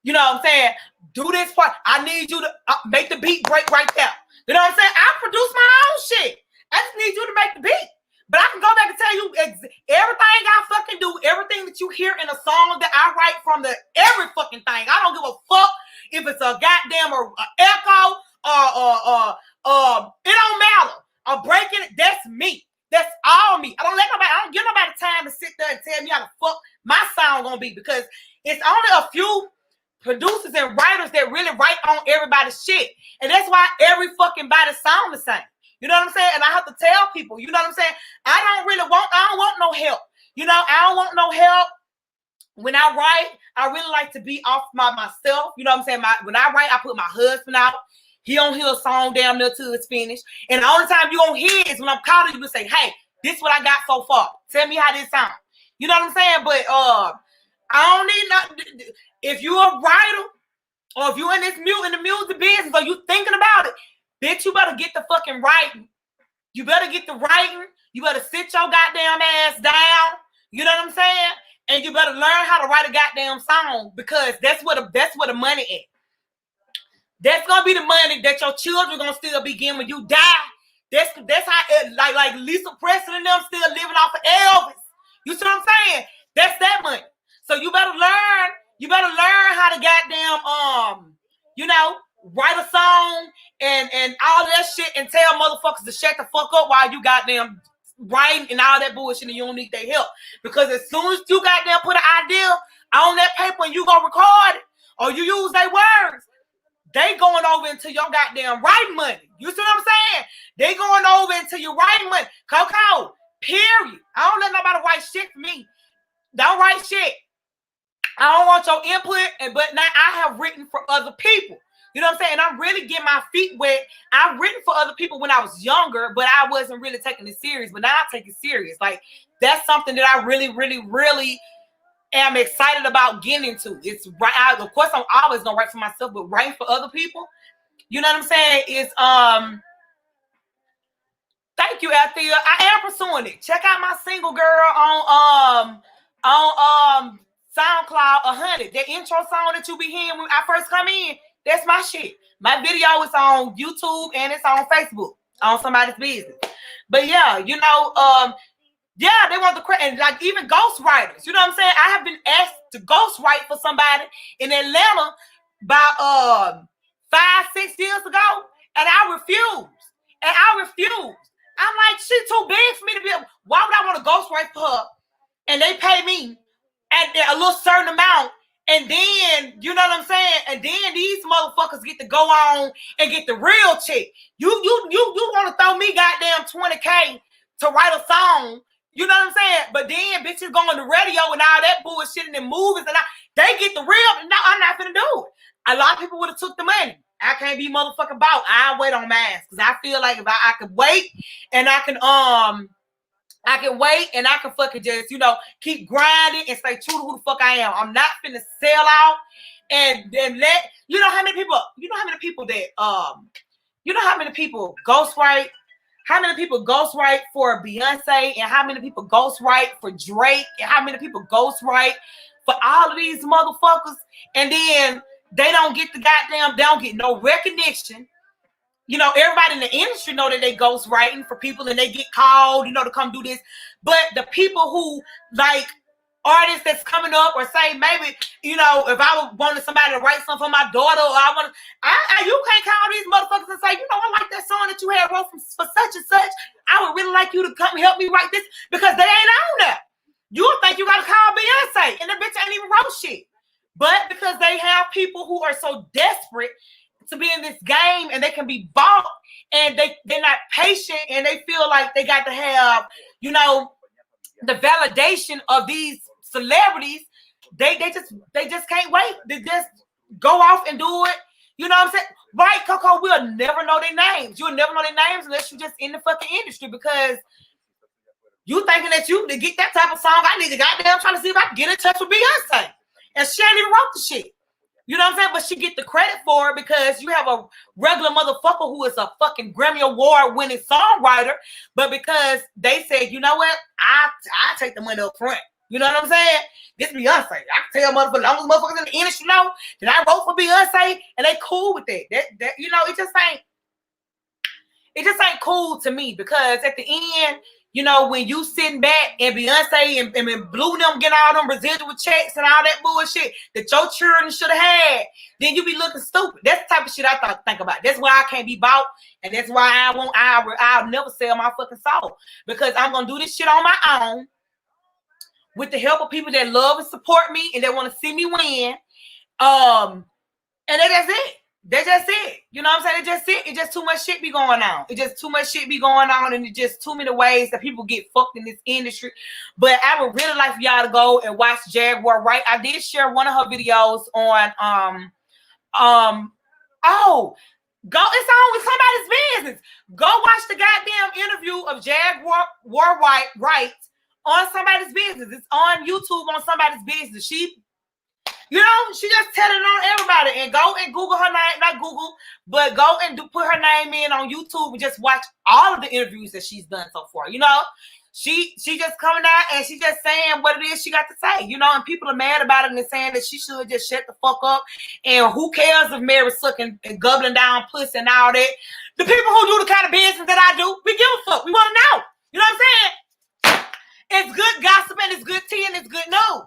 You know what I'm saying? Do this part. I need you to make the beat break right there. You know what I'm saying? I produce my own shit. I just need you to make the beat. But I can go back and tell you everything I fucking do, everything that you hear in a song that I write from every fucking thing. I don't give a fuck if it's a goddamn or echo or it don't matter. I'm breaking it. That's me. That's all me. I don't give nobody time to sit there and tell me how the fuck my sound gonna be, because it's only a few producers and writers that really write on everybody's shit. And that's why every fucking body sound the same. You know what I'm saying? And I have to tell people, you know what I'm saying? I don't want no help. You know, I don't want no help. When I write, I really like to be off myself. You know what I'm saying? When I write, I put my husband out. He don't hear a song damn near till it's finished. And the only time you gonna hear is when I'm calling you to say, hey, this is what I got so far. Tell me how this sounds. You know what I'm saying? But I don't need nothing. If you're a writer, or if you're in the music business, or you thinking about it, bitch, you better get the fucking writing. You better get the writing. You better sit your goddamn ass down. You know what I'm saying? And you better learn how to write a goddamn song, because that's where the money is. That's gonna be the money that your children gonna still be getting when you die. That's how like Lisa Preston and them still living off of Elvis. You see what I'm saying? That's that money. So you better learn. You better learn how to goddamn write a song and all that shit, and tell motherfuckers to shut the fuck up while you goddamn writing and all that bullshit, and you don't need their help. Because as soon as you goddamn put an idea on that paper and you go record it, or you use their words, they going over into your goddamn writing money. You see what I'm saying? They going over into your writing money. Coco, period. I don't let nobody write shit for me. Don't write shit. I don't want your input, but now I have written for other people. You know what I'm saying? I'm really getting my feet wet. I've written for other people when I was younger, but I wasn't really taking it serious. But now I take it serious. Like, that's something that I really, really, really am excited about getting into. It's right. Of course, I'm always gonna write for myself, but writing for other people, you know what I'm saying? Is thank you, Althea. I am pursuing it. Check out my single girl on SoundCloud 100. The intro song that you be hearing when I first come in, that's my shit. My video is on YouTube and it's on Facebook on somebody's business. But yeah, yeah, they want the credit, and like even ghostwriters. You know what I'm saying? I have been asked to ghostwrite for somebody in Atlanta about 5-6 years ago, and I refused. I'm like, she's too big for me to be able. Why would I want to ghostwrite for her? And they pay me a little certain amount, and then you know what I'm saying? And then these motherfuckers get to go on and get the real check. You want to throw me goddamn $20K to write a song? You know what I'm saying? But then bitches go on the radio and all that bullshit in the movies, and they get the real. No, I'm not finna do it. A lot of people would have took the money. I can't be motherfucking about. I wait on mine because I feel like if I could wait and I can wait and I can fucking just, keep grinding and stay true to who the fuck I am. I'm not finna sell out and then let, how many people ghostwrite? How many people ghostwrite for Beyonce, and how many people ghostwrite for Drake, and how many people ghostwrite for all of these motherfuckers, and then they don't get they don't get no recognition. Everybody in the industry know that they ghostwriting for people and they get called, to come do this. But the people who like artists that's coming up, or say maybe, if I wanted somebody to write something for my daughter, or you can't call these motherfuckers and say, I like that song that you had wrote for such and such. I would really like you to come help me write this, because they ain't on there. You would think you got to call Beyonce, and the bitch ain't even wrote shit. But because they have people who are so desperate to be in this game, and they can be bought, and they're not patient, and they feel like they got to have, the validation of these celebrities, they just can't wait. They just go off and do it. You know what I'm saying? Right, Coco, we'll never know their names. You'll never know their names unless you're just in the fucking industry, because you thinking that to get that type of song, I need to goddamn trying to see if I can get in touch with Beyonce. And she ain't even wrote the shit. You know what I'm saying? But she get the credit for it because you have a regular motherfucker who is a fucking Grammy Award winning songwriter. But because they said, you know what? I take the money up front. You know what I'm saying? This Beyonce. I can tell motherfuckers in the industry know that I wrote for Beyonce, and they cool with that. That it just ain't cool to me, because at the end, you know, when you sitting back and Beyonce and Blue them getting all them residual checks and all that bullshit that your children should have had, then you be looking stupid. That's the type of shit I think about. That's why I can't be bought, and that's why I'll never sell my fucking soul, because I'm gonna do this shit on my own with the help of people that love and support me and that want to see me win. And that's it. That's just it. You know what I'm saying? It's just it. It's just too much shit be going on. It's just too much shit be going on, and it's just too many ways that people get fucked in this industry. But I would really like for y'all to go and watch Jaguar Wright. I did share one of her videos on go, it's on with somebody's business. Go watch the goddamn interview of Jaguar Wright on somebody's business. It's on YouTube on somebody's business. She just telling on everybody, and go and Google her name, not Google, but go and put her name in on YouTube and just watch all of the interviews that she's done so far. You know, she just coming out and she just saying what it is she got to say, you know, and people are mad about it and they're saying that she should just shut the fuck up. And who cares if Mary's sucking and gobbling down pussy and all that? The people who do the kind of business that I do, we give a fuck. We want to know. You know what I'm saying? It's good gossip and it's good tea and it's good news,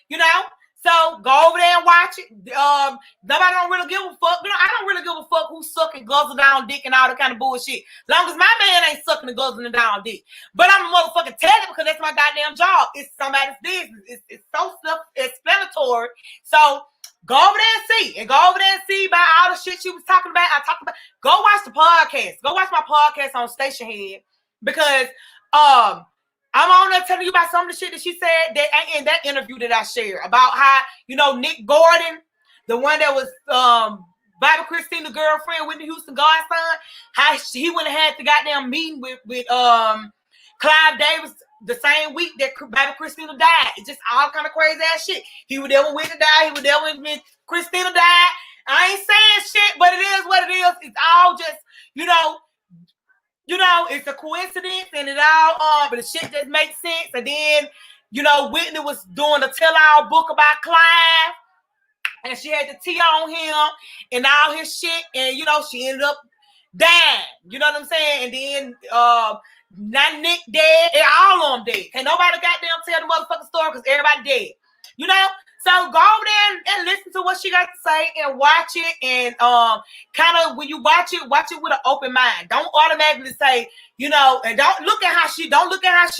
you know? So go over there and watch it. Nobody don't really give a fuck. You know, I don't really give a fuck who's sucking, guzzling down dick and all that kind of bullshit. As long as my man ain't sucking and guzzling down dick. But I'm a motherfucking tell it because that's my goddamn job. It's somebody's business. It's so self-explanatory. So go over there and see. And go over there and see about all the shit she was talking about. Go watch the podcast. Go watch my podcast on Station Head. Because I'm on there telling you about some of the shit that she said that in that interview that I shared about how, you know, Nick Gordon, the one that was Bobby Christina's girlfriend, Whitney Houston godson, how he went and had the goddamn meeting with Clive Davis the same week that Bobby Christina died. It's just all kind of crazy ass shit. He was there when Whitney died. He was there when Christina died. I ain't saying shit, but it is what it is. It's all just, you know, it's a coincidence and it all, but the shit just makes sense. And then, you know, Whitney was doing a tell-all book about Clive, and she had the tea on him and all his shit, and, you know, she ended up dying. You know what I'm saying? And then, not Nick dead, and all of them dead. Can't nobody goddamn tell the motherfucking story because everybody dead. You know? So go over there and listen to what she got to say and watch it, and kind of when you watch it with an open mind. Don't automatically say, you know, and don't look at how she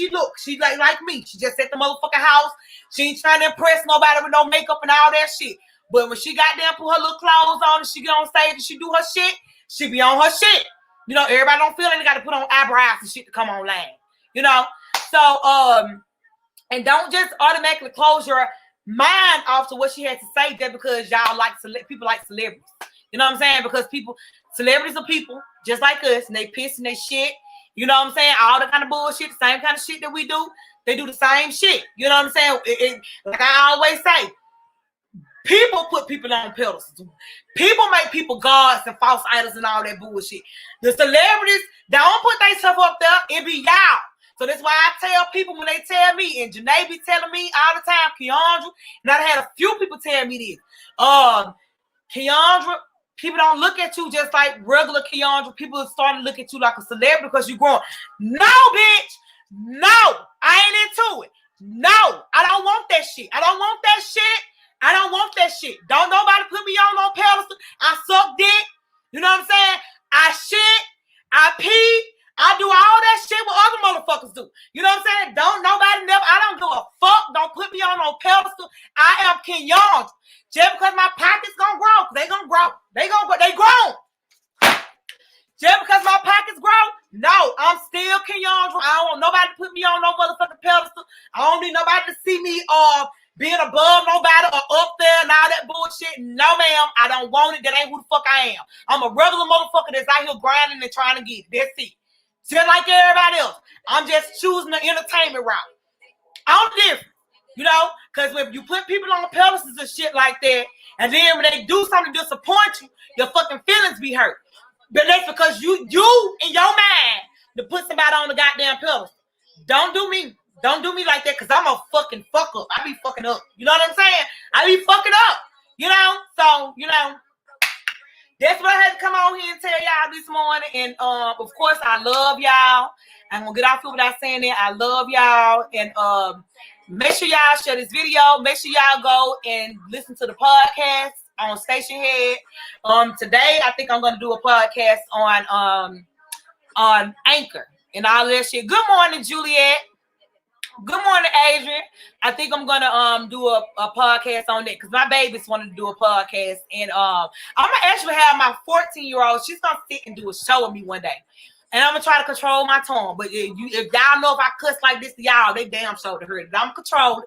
looks. She like me. She just at the motherfucking house. She ain't trying to impress nobody with no makeup and all that shit. But when she got down, put her little clothes on, and she get on stage and she do her shit, she be on her shit. You know, everybody don't feel like they got to put on eyebrows and shit to come online. You know, so and don't just automatically close your mind off to what she had to say just because y'all like people like celebrities. You know what I'm saying? Because celebrities are people just like us, and they piss and they shit. You know what I'm saying? All the kind of bullshit, the same kind of shit that we do, they do the same shit. You know what I'm saying? Like I always say, people put people on pedestals. People make people gods and false idols and all that bullshit. The celebrities, they don't put their stuff up there. It be y'all. So that's why I tell people when they tell me, and Janae be telling me all the time, Keandra, and I had a few people tell me this. Keandra, people don't look at you just like regular Keandra. People are starting to look at you like a celebrity because you're growing. No, bitch. No, I ain't into it. No, I don't want that shit. I don't want that shit. I don't want that shit. Don't nobody put me on no pedestal. I suck dick. You know what I'm saying? I shit. I pee. I do all that shit what other motherfuckers do. You know what I'm saying? I don't give a fuck. Don't put me on no pedestal. I am Keandra. Just because my pockets gonna grow, they gonna grow. They grown. Just because my pockets grow, no, I'm still Keandra. I don't want nobody to put me on no motherfucking pedestal. I don't need nobody to see me being above nobody or up there and all that bullshit. No, ma'am, I don't want it. That ain't who the fuck I am. I'm a regular motherfucker that's out here grinding and trying to get it. That's it. Just like everybody else. I'm just choosing the entertainment route. I'm different, you know, because when you put people on pedestals and shit like that, and then when they do something to disappoint you, your fucking feelings be hurt. But that's because you in your mind to put somebody on the goddamn pedestal. Don't do me. Don't do me like that because I'm a fucking fuck up. I be fucking up. You know what I'm saying? I be fucking up. You know? So, you know, that's what I had to come on here and tell y'all this morning. And of course, I love y'all. I'm gonna get off here without saying that. I love y'all. And make sure y'all share this video. Make sure y'all go and listen to the podcast on Station Head. Today I think I'm gonna do a podcast on Anchor and all that shit. Good morning, Juliet. Good morning, Adrian. I think I'm gonna do a podcast on that because my babies wanted to do a podcast, and I'm gonna actually have my 14-year-old. She's gonna sit and do a show with me one day, and I'm gonna try to control my tongue. But if y'all know if I cuss like this to y'all, they damn sure to hurt it. I'm controlled.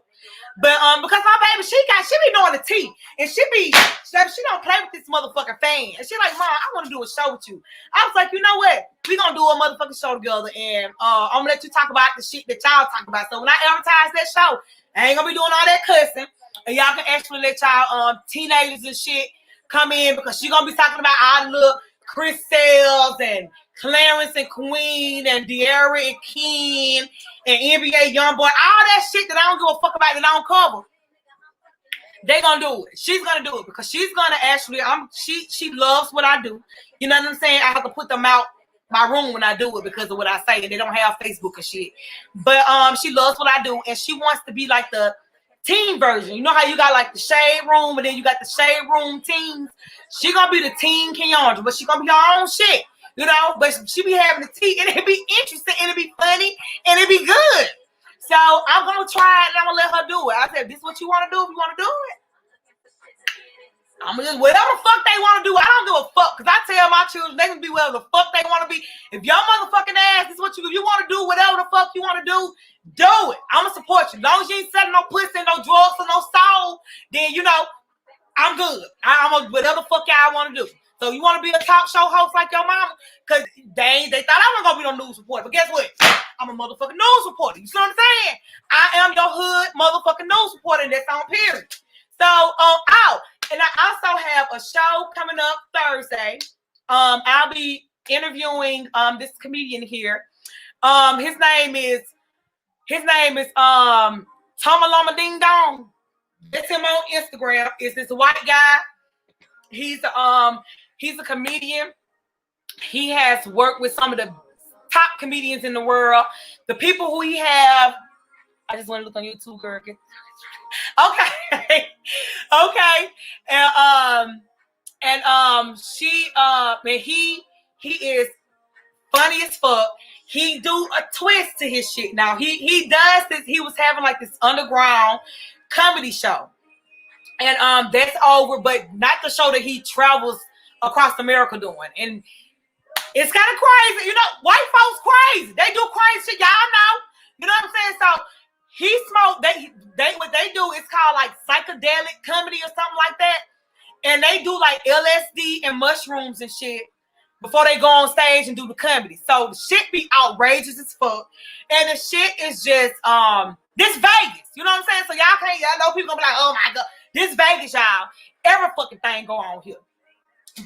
But because my baby, she be doing the tea, and she don't play with this motherfucking fan. And she like, Mom, I want to do a show with you. I was like, you know what? We gonna do a motherfucking show together, and I'm gonna let you talk about the shit that y'all talk about. So when I advertise that show, I ain't gonna be doing all that cussing, and y'all can actually let y'all teenagers and shit come in because she gonna be talking about all the little Chris Sales and Clarence and Queen and De'Ara and Ken and NBA Youngboy, all that shit that I don't give a fuck about that I don't cover. They gonna do it. She's gonna do it because she's gonna actually. She loves what I do. You know what I'm saying? I have to put them out my room when I do it because of what I say, and they don't have Facebook and shit. But she loves what I do, and she wants to be like the teen version. You know how you got like the shade room, and then you got the shade room teens. She gonna be the teen Keandra, but she gonna be her own shit. You know, but she be having the tea, and it be interesting, and it be funny, and it be good. So I'm gonna try it, and I'm gonna let her do it. I said, "This is what you want to do? If you want to do it, I'm gonna just whatever the fuck they want to do. I don't give a fuck because I tell my children they can be whatever the fuck they want to be. If your motherfucking ass is what you, if you want to do whatever the fuck you want to do it. I'm gonna support you. As long as you ain't selling no pussy, no drugs, or no soul, then you know I'm good. I'm gonna whatever the fuck y'all want to do. So you want to be a talk show host like your mama? Because they thought I wasn't gonna be no news reporter. But guess what? I'm a motherfucking news reporter. You see what I'm saying? I am your hood motherfucking news reporter, and that's on period. So and I also have a show coming up Thursday. I'll be interviewing this comedian here. His name is Tomaloma Ding Dong. That's him on Instagram. It's this white guy. He's a comedian. He has worked with some of the top comedians in the world. The people who he have, I just want to look on YouTube, girl. Okay. And he is funny as fuck. He do a twist to his shit. Now he does this. He was having like this underground comedy show. And that's over, but not the show that he travels across America doing. And it's kind of crazy. You know, white folks crazy. They do crazy shit. Y'all know. You know what I'm saying? So he smoked. They what they do is called like psychedelic comedy or something like that. And they do like LSD and mushrooms and shit before they go on stage and do the comedy. So the shit be outrageous as fuck. And the shit is just this Vegas. You know what I'm saying? So y'all know people gonna be like, oh my God, this Vegas, y'all. Every fucking thing go on here.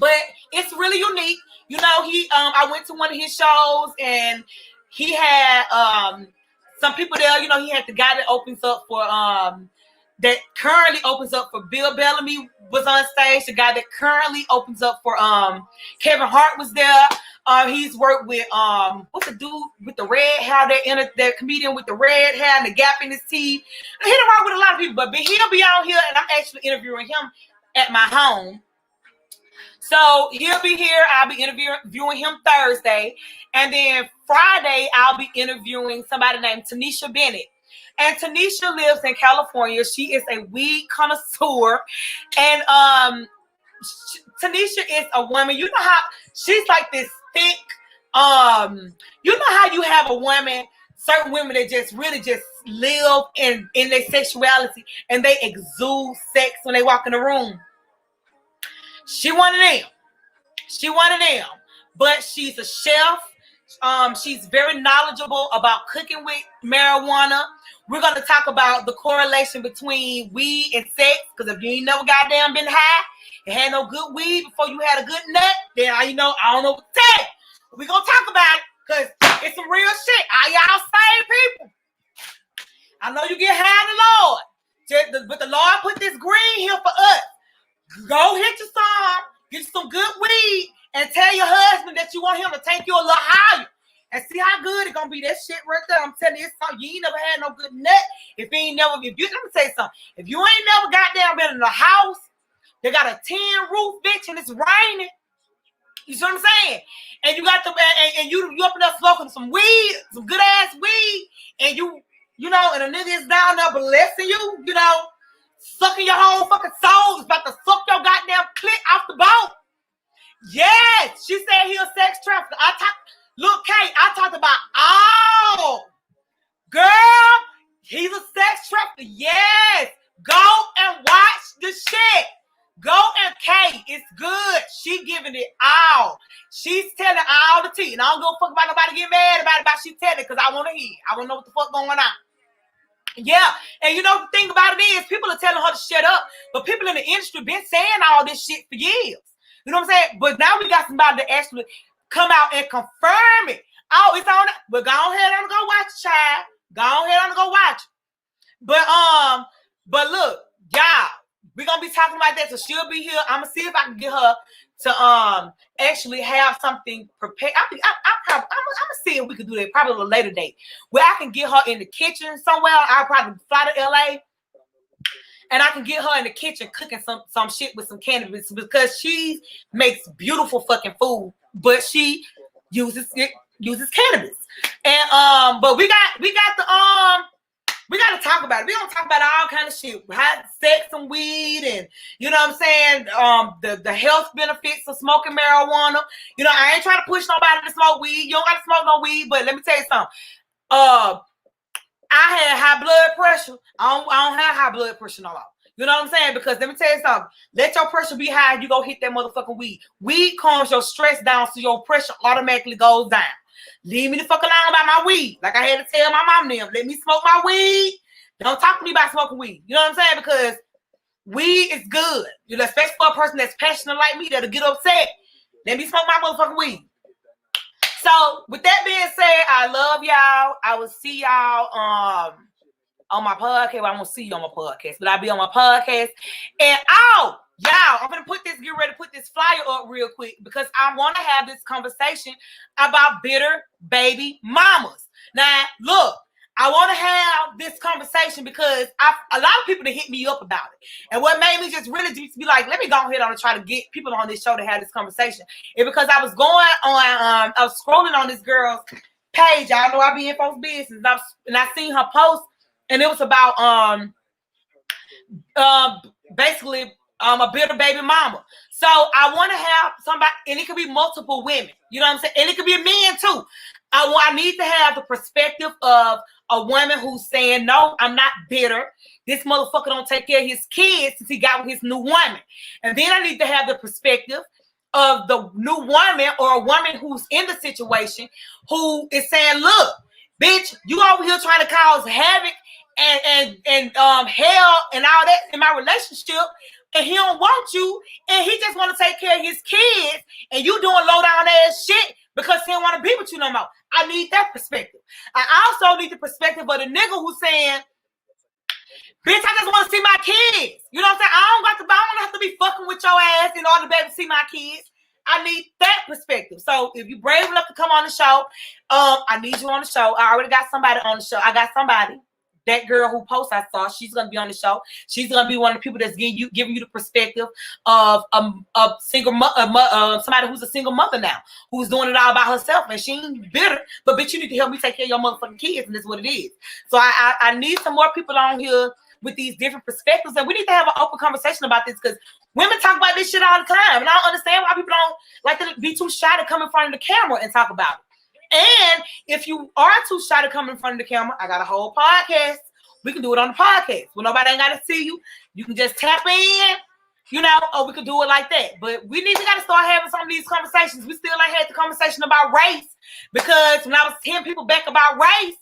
But it's really unique. You know, I went to one of his shows and he had some people there. You know, he had the guy that opens up for that currently opens up for Bill Bellamy was on stage. The guy that currently opens up for Kevin Hart was there. He's worked with what's the dude with the red hair? That comedian with the red hair and the gap in his teeth. He done work with a lot of people, but he'll be out here, and I'm actually interviewing him at my home. So he'll be here. I'll be interviewing him Thursday, and then Friday I'll be interviewing somebody named Tanisha Bennett. And Tanisha lives in California. She is a weed connoisseur, and Tanisha is a woman. You know how she's like this thick. You know how you have a woman, certain women that just really just live in their sexuality and they exude sex when they walk in the room. She one of them. But she's a chef. She's very knowledgeable about cooking with marijuana. We're going to talk about the correlation between weed and sex, because if you ain't never goddamn been high and had no good weed before you had a good nut, then I don't know what to tell you. We're going to talk about it, because it's some real shit. All y'all same people. I know you get high in the Lord, but the Lord put this green here for us. Go hit your song, get you some good weed, and tell your husband that you want him to take you a little higher. And see how good it's gonna be. That shit right there. I'm telling you, it's something. You ain't never had no good nut. Let me tell you something. If you ain't never goddamn been in a house, they got a tin roof, bitch, and it's raining. You see what I'm saying? And you got and you up in there smoking some weed, some good ass weed, and you know, and a nigga is down there blessing you, you know, sucking your whole fucking soul. It's about to suck your goddamn clit off the boat. Yes, she said he a sex trafficker. Look, Kate, I talked about girl, he's a sex trafficker. Yes, go and watch the shit. Go and Kate, it's good. She giving it all. She's telling all the tea. And I don't give a fuck about nobody getting mad about she telling it because I want to hear. I want to know what the fuck going on. Yeah, and you know the thing about it is people are telling her to shut up, but people in the industry been saying all this shit for years. You know what I'm saying? But now we got somebody to actually come out and confirm it. Oh, it's on. But go ahead and go watch it, child. Go ahead and go watch it. But look, y'all, we're gonna be talking about that. So she'll be here. I'm gonna see if I can get her to actually have something prepared. I'm gonna see if we can do that probably a later date where I can get her in the kitchen somewhere. I'll probably fly to LA. And I can get her in the kitchen cooking some shit with some cannabis because she makes beautiful fucking food, but she uses cannabis. And but we gotta talk about it. We gonna talk about all kind of shit, sex and weed, and you know what I'm saying. The health benefits of smoking marijuana. You know, I ain't trying to push nobody to smoke weed. You don't gotta smoke no weed, but let me tell you something. I had high blood pressure. I don't have high blood pressure no more. You know what I'm saying? Because let me tell you something. Let your pressure be high and you go hit that motherfucking weed. Weed calms your stress down so your pressure automatically goes down. Leave me the fuck alone about my weed. Like I had to tell my mom them, let me smoke my weed. Don't talk to me about smoking weed. You know what I'm saying? Because weed is good. You know, especially for a person that's passionate like me that'll get upset. Let me smoke my motherfucking weed. So, with that being said, I love y'all. I will see y'all on my podcast. Well, I won't see you on my podcast, but I'll be on my podcast. And y'all, I'm gonna get ready to put this flyer up real quick because I want to have this conversation about bitter baby mamas. Now, look, I want to have this conversation because a lot of people that hit me up about it. And what made me just really just be like, let me go ahead and try to get people on this show to have this conversation. It's because I was going on, I was scrolling on this girl's page. Y'all know I be in folks' business. And I seen her post, and it was about basically a bitter baby mama. So I want to have somebody, and it could be multiple women. You know what I'm saying? And it could be men too. I need to have the perspective of a woman who's saying, no, I'm not bitter. This motherfucker don't take care of his kids since he got with his new woman. And then I need to have the perspective of the new woman or a woman who's in the situation who is saying, look, bitch, you over here trying to cause havoc and hell and all that in my relationship, and he don't want you, and he just want to take care of his kids, and you doing low down ass shit because he don't want to be with you no more. I need that perspective. I also need the perspective of the nigga who's saying, bitch, I just want to see my kids. You know what I'm saying? I don't have to be fucking with your ass in order to be able to see my kids. I need that perspective. So if you're brave enough to come on the show, I need you on the show. I already got somebody on the show. I got somebody. That girl who posts I saw, she's gonna be on the show. She's gonna be one of the people that's giving you the perspective of a single somebody who's a single mother now, who's doing it all by herself, and she ain't bitter. But bitch, you need to help me take care of your motherfucking kids, and that's what it is. So I need some more people on here with these different perspectives, and we need to have an open conversation about this because women talk about this shit all the time, and I don't understand why people don't like to be too shy to come in front of the camera and talk about it. And if you are too shy to come in front of the camera, I got a whole podcast. We can do it on the podcast. When nobody ain't got to see you, you can just tap in, you know, or we could do it like that. But we got to start having some of these conversations. We still ain't had the conversation about race because when I was telling people back about race,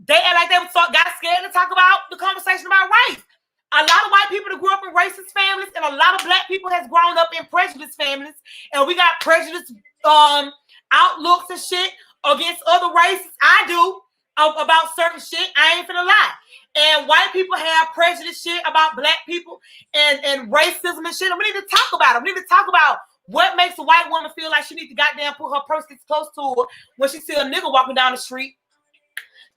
they act like they got scared to talk about the conversation about race. A lot of white people that grew up in racist families and a lot of black people has grown up in prejudiced families, and we got prejudiced outlooks and shit against other races. I do. about certain shit. I ain't finna lie. And white people have prejudice shit about black people and racism and shit. And we need to talk about it. We need to talk about what makes a white woman feel like she needs to goddamn put her purse close to her when she see a nigga walking down the street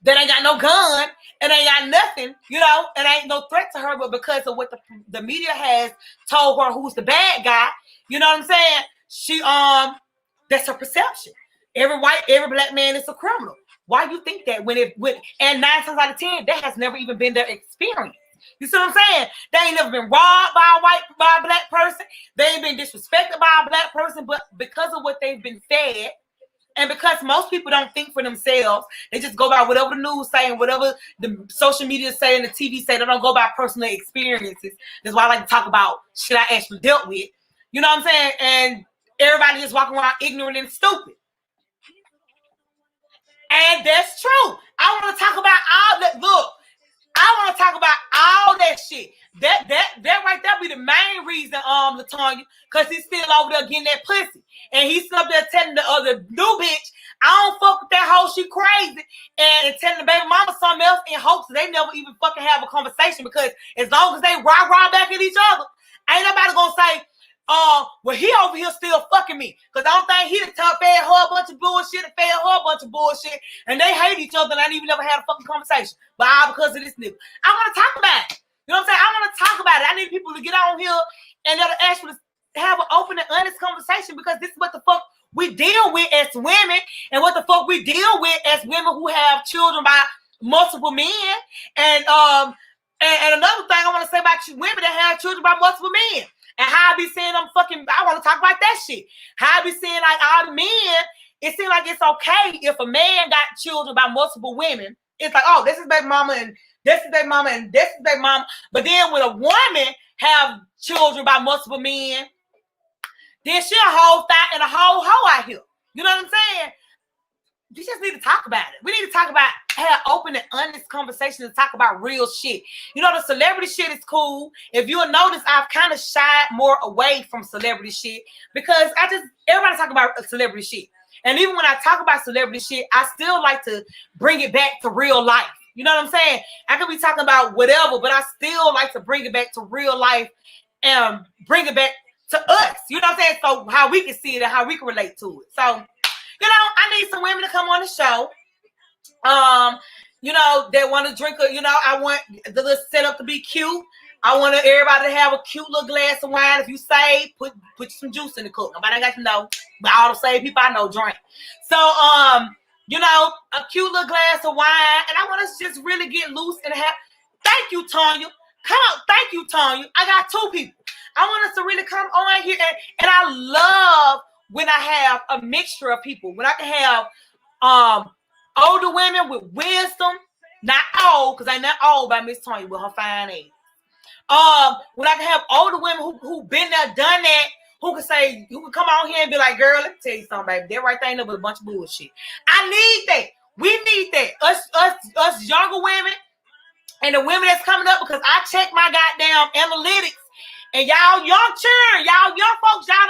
that ain't got no gun and ain't got nothing, you know, and ain't no threat to her, but because of what the media has told her who's the bad guy, you know what I'm saying? She that's her perception. Every black man is a criminal. Why you think that and 9 times out of 10, that has never even been their experience. You see what I'm saying? They ain't never been robbed by a black person. They ain't been disrespected by a black person, but because of what they've been fed, and because most people don't think for themselves, they just go by whatever the news say and whatever the social media say and the TV say. They don't go by personal experiences. That's why I like to talk about shit I actually dealt with. You know what I'm saying? And everybody just walking around ignorant and stupid. And that's true. I want to talk about all that. Look, I want to talk about all that shit. That right there be the main reason, Latonya, because he's still over there getting that pussy. And he's up there telling the other new bitch, I don't fuck with that hoe, she crazy. And telling the baby mama something else in hopes they never even fucking have a conversation, because as long as they rah back at each other, ain't nobody gonna say, well, he over here still fucking me. Because I don't think he done fed her a bunch of bullshit and fed her a bunch of bullshit. And they hate each other and I ain't even never had a fucking conversation. But all because of this nigga. I want to talk about it. You know what I'm saying? I want to talk about it. I need people to get on here and they'll actually have an open and honest conversation, because this is what the fuck we deal with as women, and what the fuck we deal with as women who have children by multiple men. And another thing I want to say about you women that have children by multiple men. And how I be saying I want to talk about that shit. How I be saying like all the men, it seems like it's okay if a man got children by multiple women. It's like, oh, this is baby mama and this is baby mama and this is baby mama. But then when a woman have children by multiple men, then she a whole thot and a whole hoe out here. You know what I'm saying? You just need to talk about it. We need to talk about, have open and honest conversations and talk about real shit. You know, the celebrity shit is cool. If you'll notice, I've kind of shied more away from celebrity shit, because everybody talk about celebrity shit. And even when I talk about celebrity shit, I still like to bring it back to real life. You know what I'm saying? I could be talking about whatever, but I still like to bring it back to real life and bring it back to us. You know what I'm saying? So how we can see it and how we can relate to it. So, you know, I need some women to come on the show. You know, they want to drink I want the little setup to be cute. I want everybody to have a cute little glass of wine. If you save, put some juice in the cup. Nobody got to know, but all the same people I know drink. So, you know, a cute little glass of wine, and I want us to just really get loose and have. Thank you, Tanya. Come on, thank you, Tanya. I got 2 people. I want us to really come on here, and I love when I have a mixture of people. When I can have older women with wisdom, not old, because I'm not old by Miss Tanya with her fine age. When I can have older women who been there, done that, who can come on here and be like, girl, let me tell you something, baby. That right there was a bunch of bullshit. I need that. We need that. Us younger women and the women that's coming up, because I check my goddamn analytics. And y'all young children, y'all young folks, y'all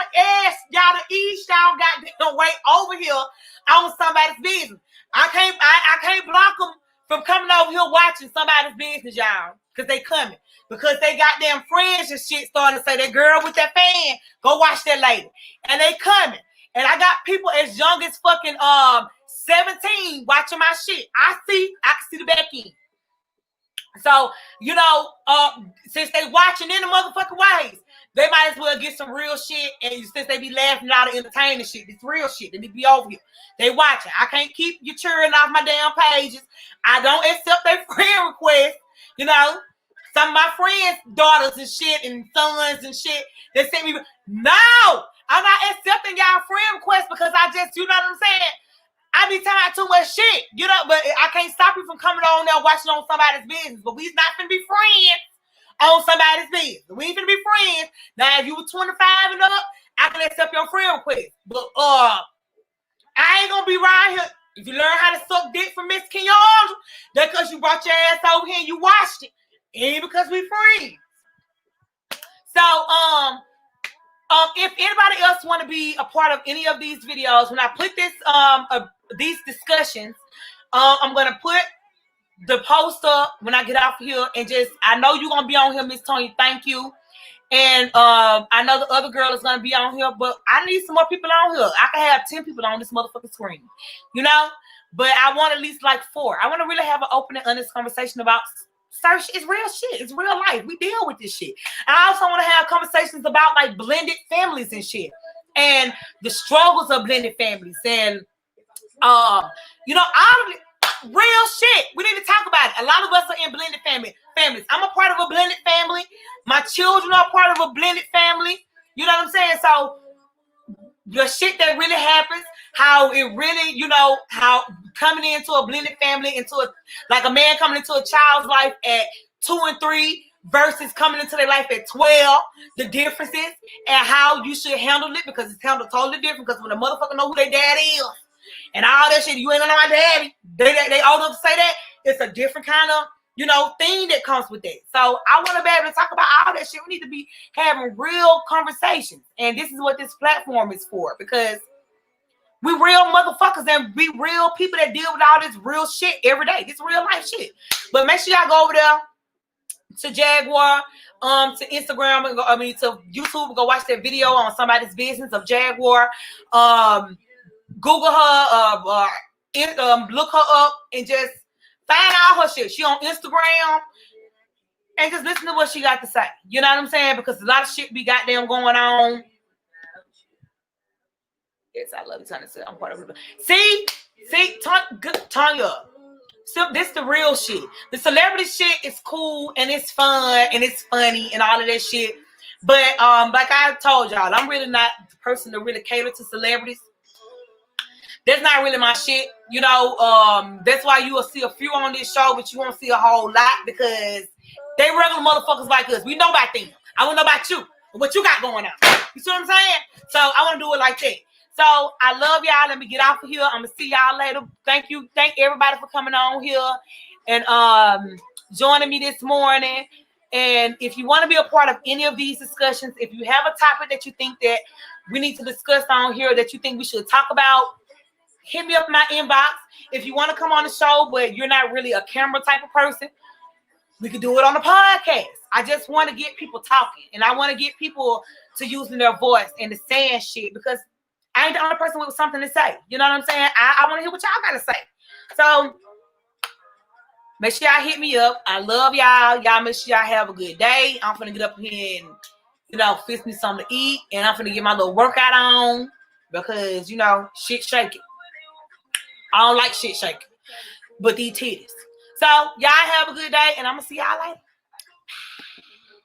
the east, y'all goddamn way over here on somebody's business. I can't block them from coming over here watching somebody's business, y'all, because they coming. Because they got damn friends and shit starting to say, that girl with that fan, go watch that lady. And they coming. And I got people as young as fucking 17 watching my shit. I can see the back end. So, you know, since they watching in the motherfucking ways, they might as well get some real shit. And since they be laughing at all the entertaining shit, it's real shit. They need to be over here. They watching. I can't keep you churning off my damn pages. I don't accept their friend requests. You know, some of my friends' daughters and shit and sons and shit, they sent me. No, I'm not accepting y'all friend requests, because I just, you know what I'm saying? I be telling too much shit, you know, but I can't stop you from coming on there watching on somebody's business. But we's not finna be friends on somebody's business. We ain't finna be friends. Now, if you were 25 and up, I can accept your friend request. But I ain't gonna be right here. If you learn how to suck dick from Miss Kenyandra, that's because you brought your ass over here and you watched it. It ain't because we friends. So, if anybody else want to be a part of any of these videos, when I put this these discussions I'm gonna put the post up when I get off here, and just I know you're gonna be on here, Miss Tony. Thank you. And I know the other girl is gonna be on here, but I need some more people on here. I can have 10 people on this motherfucking screen, you know. But I want at least like 4. I want to really have an open and honest conversation about search. It's real shit. It's real life. We deal with this shit. And I also want to have conversations about like blended families and shit, and the struggles of blended families, and you know, all of it. Real shit. We need to talk about it. A lot of us are in blended families. I'm a part of a blended family. My children are part of a blended family. You know what I'm saying? So the shit that really happens, how it really, you know, how coming into a blended family, into a like a man coming into a child's life at 2 and 3 versus coming into their life at 12, the differences and how you should handle it, because it's handled totally different. Because when a motherfucker know who their dad is and all that shit, you ain't know my daddy. They old enough to say that. It's a different kind of, you know, thing that comes with that. So I want to be able to talk about all that shit. We need to be having real conversations, and this is what this platform is for, because we real motherfuckers and we real people that deal with all this real shit every day. This real life shit. But make sure y'all go over there to Jaguar, to Instagram, and to YouTube, and go watch that video on somebody's business of Jaguar. Google her, look her up, and just find out her shit. She on Instagram, and just listen to what she got to say. You know what I'm saying? Because a lot of shit be goddamn going on. Yes, I love you, Tanya. I'm part of it. See, Tanya. So this the real shit. The celebrity shit is cool and it's fun and it's funny and all of that shit. But like I told y'all, I'm really not the person to really cater to celebrities. That's not really my shit, you know. That's why you will see a few on this show, but you won't see a whole lot, because they regular motherfuckers like us. We know about them. I want to know about you, what you got going on. You see what I'm saying? So I want to do it like that. So I love y'all. Let me get off of here. I'm gonna see y'all later. Thank you. Thank everybody for coming on here and joining me this morning. And if you want to be a part of any of these discussions, if you have a topic that you think that we need to discuss on here, that you think we should talk about, hit me up in my inbox. If you want to come on the show, but you're not really a camera type of person, we could do it on the podcast. I just want to get people talking, and I want to get people to using their voice and to saying shit, because I ain't the only person with something to say. You know what I'm saying? I want to hear what y'all got to say. So make sure y'all hit me up. I love y'all. Y'all make sure y'all have a good day. I'm going to get up here and, you know, fix me something to eat, and I'm going to get my little workout on, because, you know, shit shaking. I don't like shit shaking, but these titties. So y'all have a good day, and I'm going to see y'all later.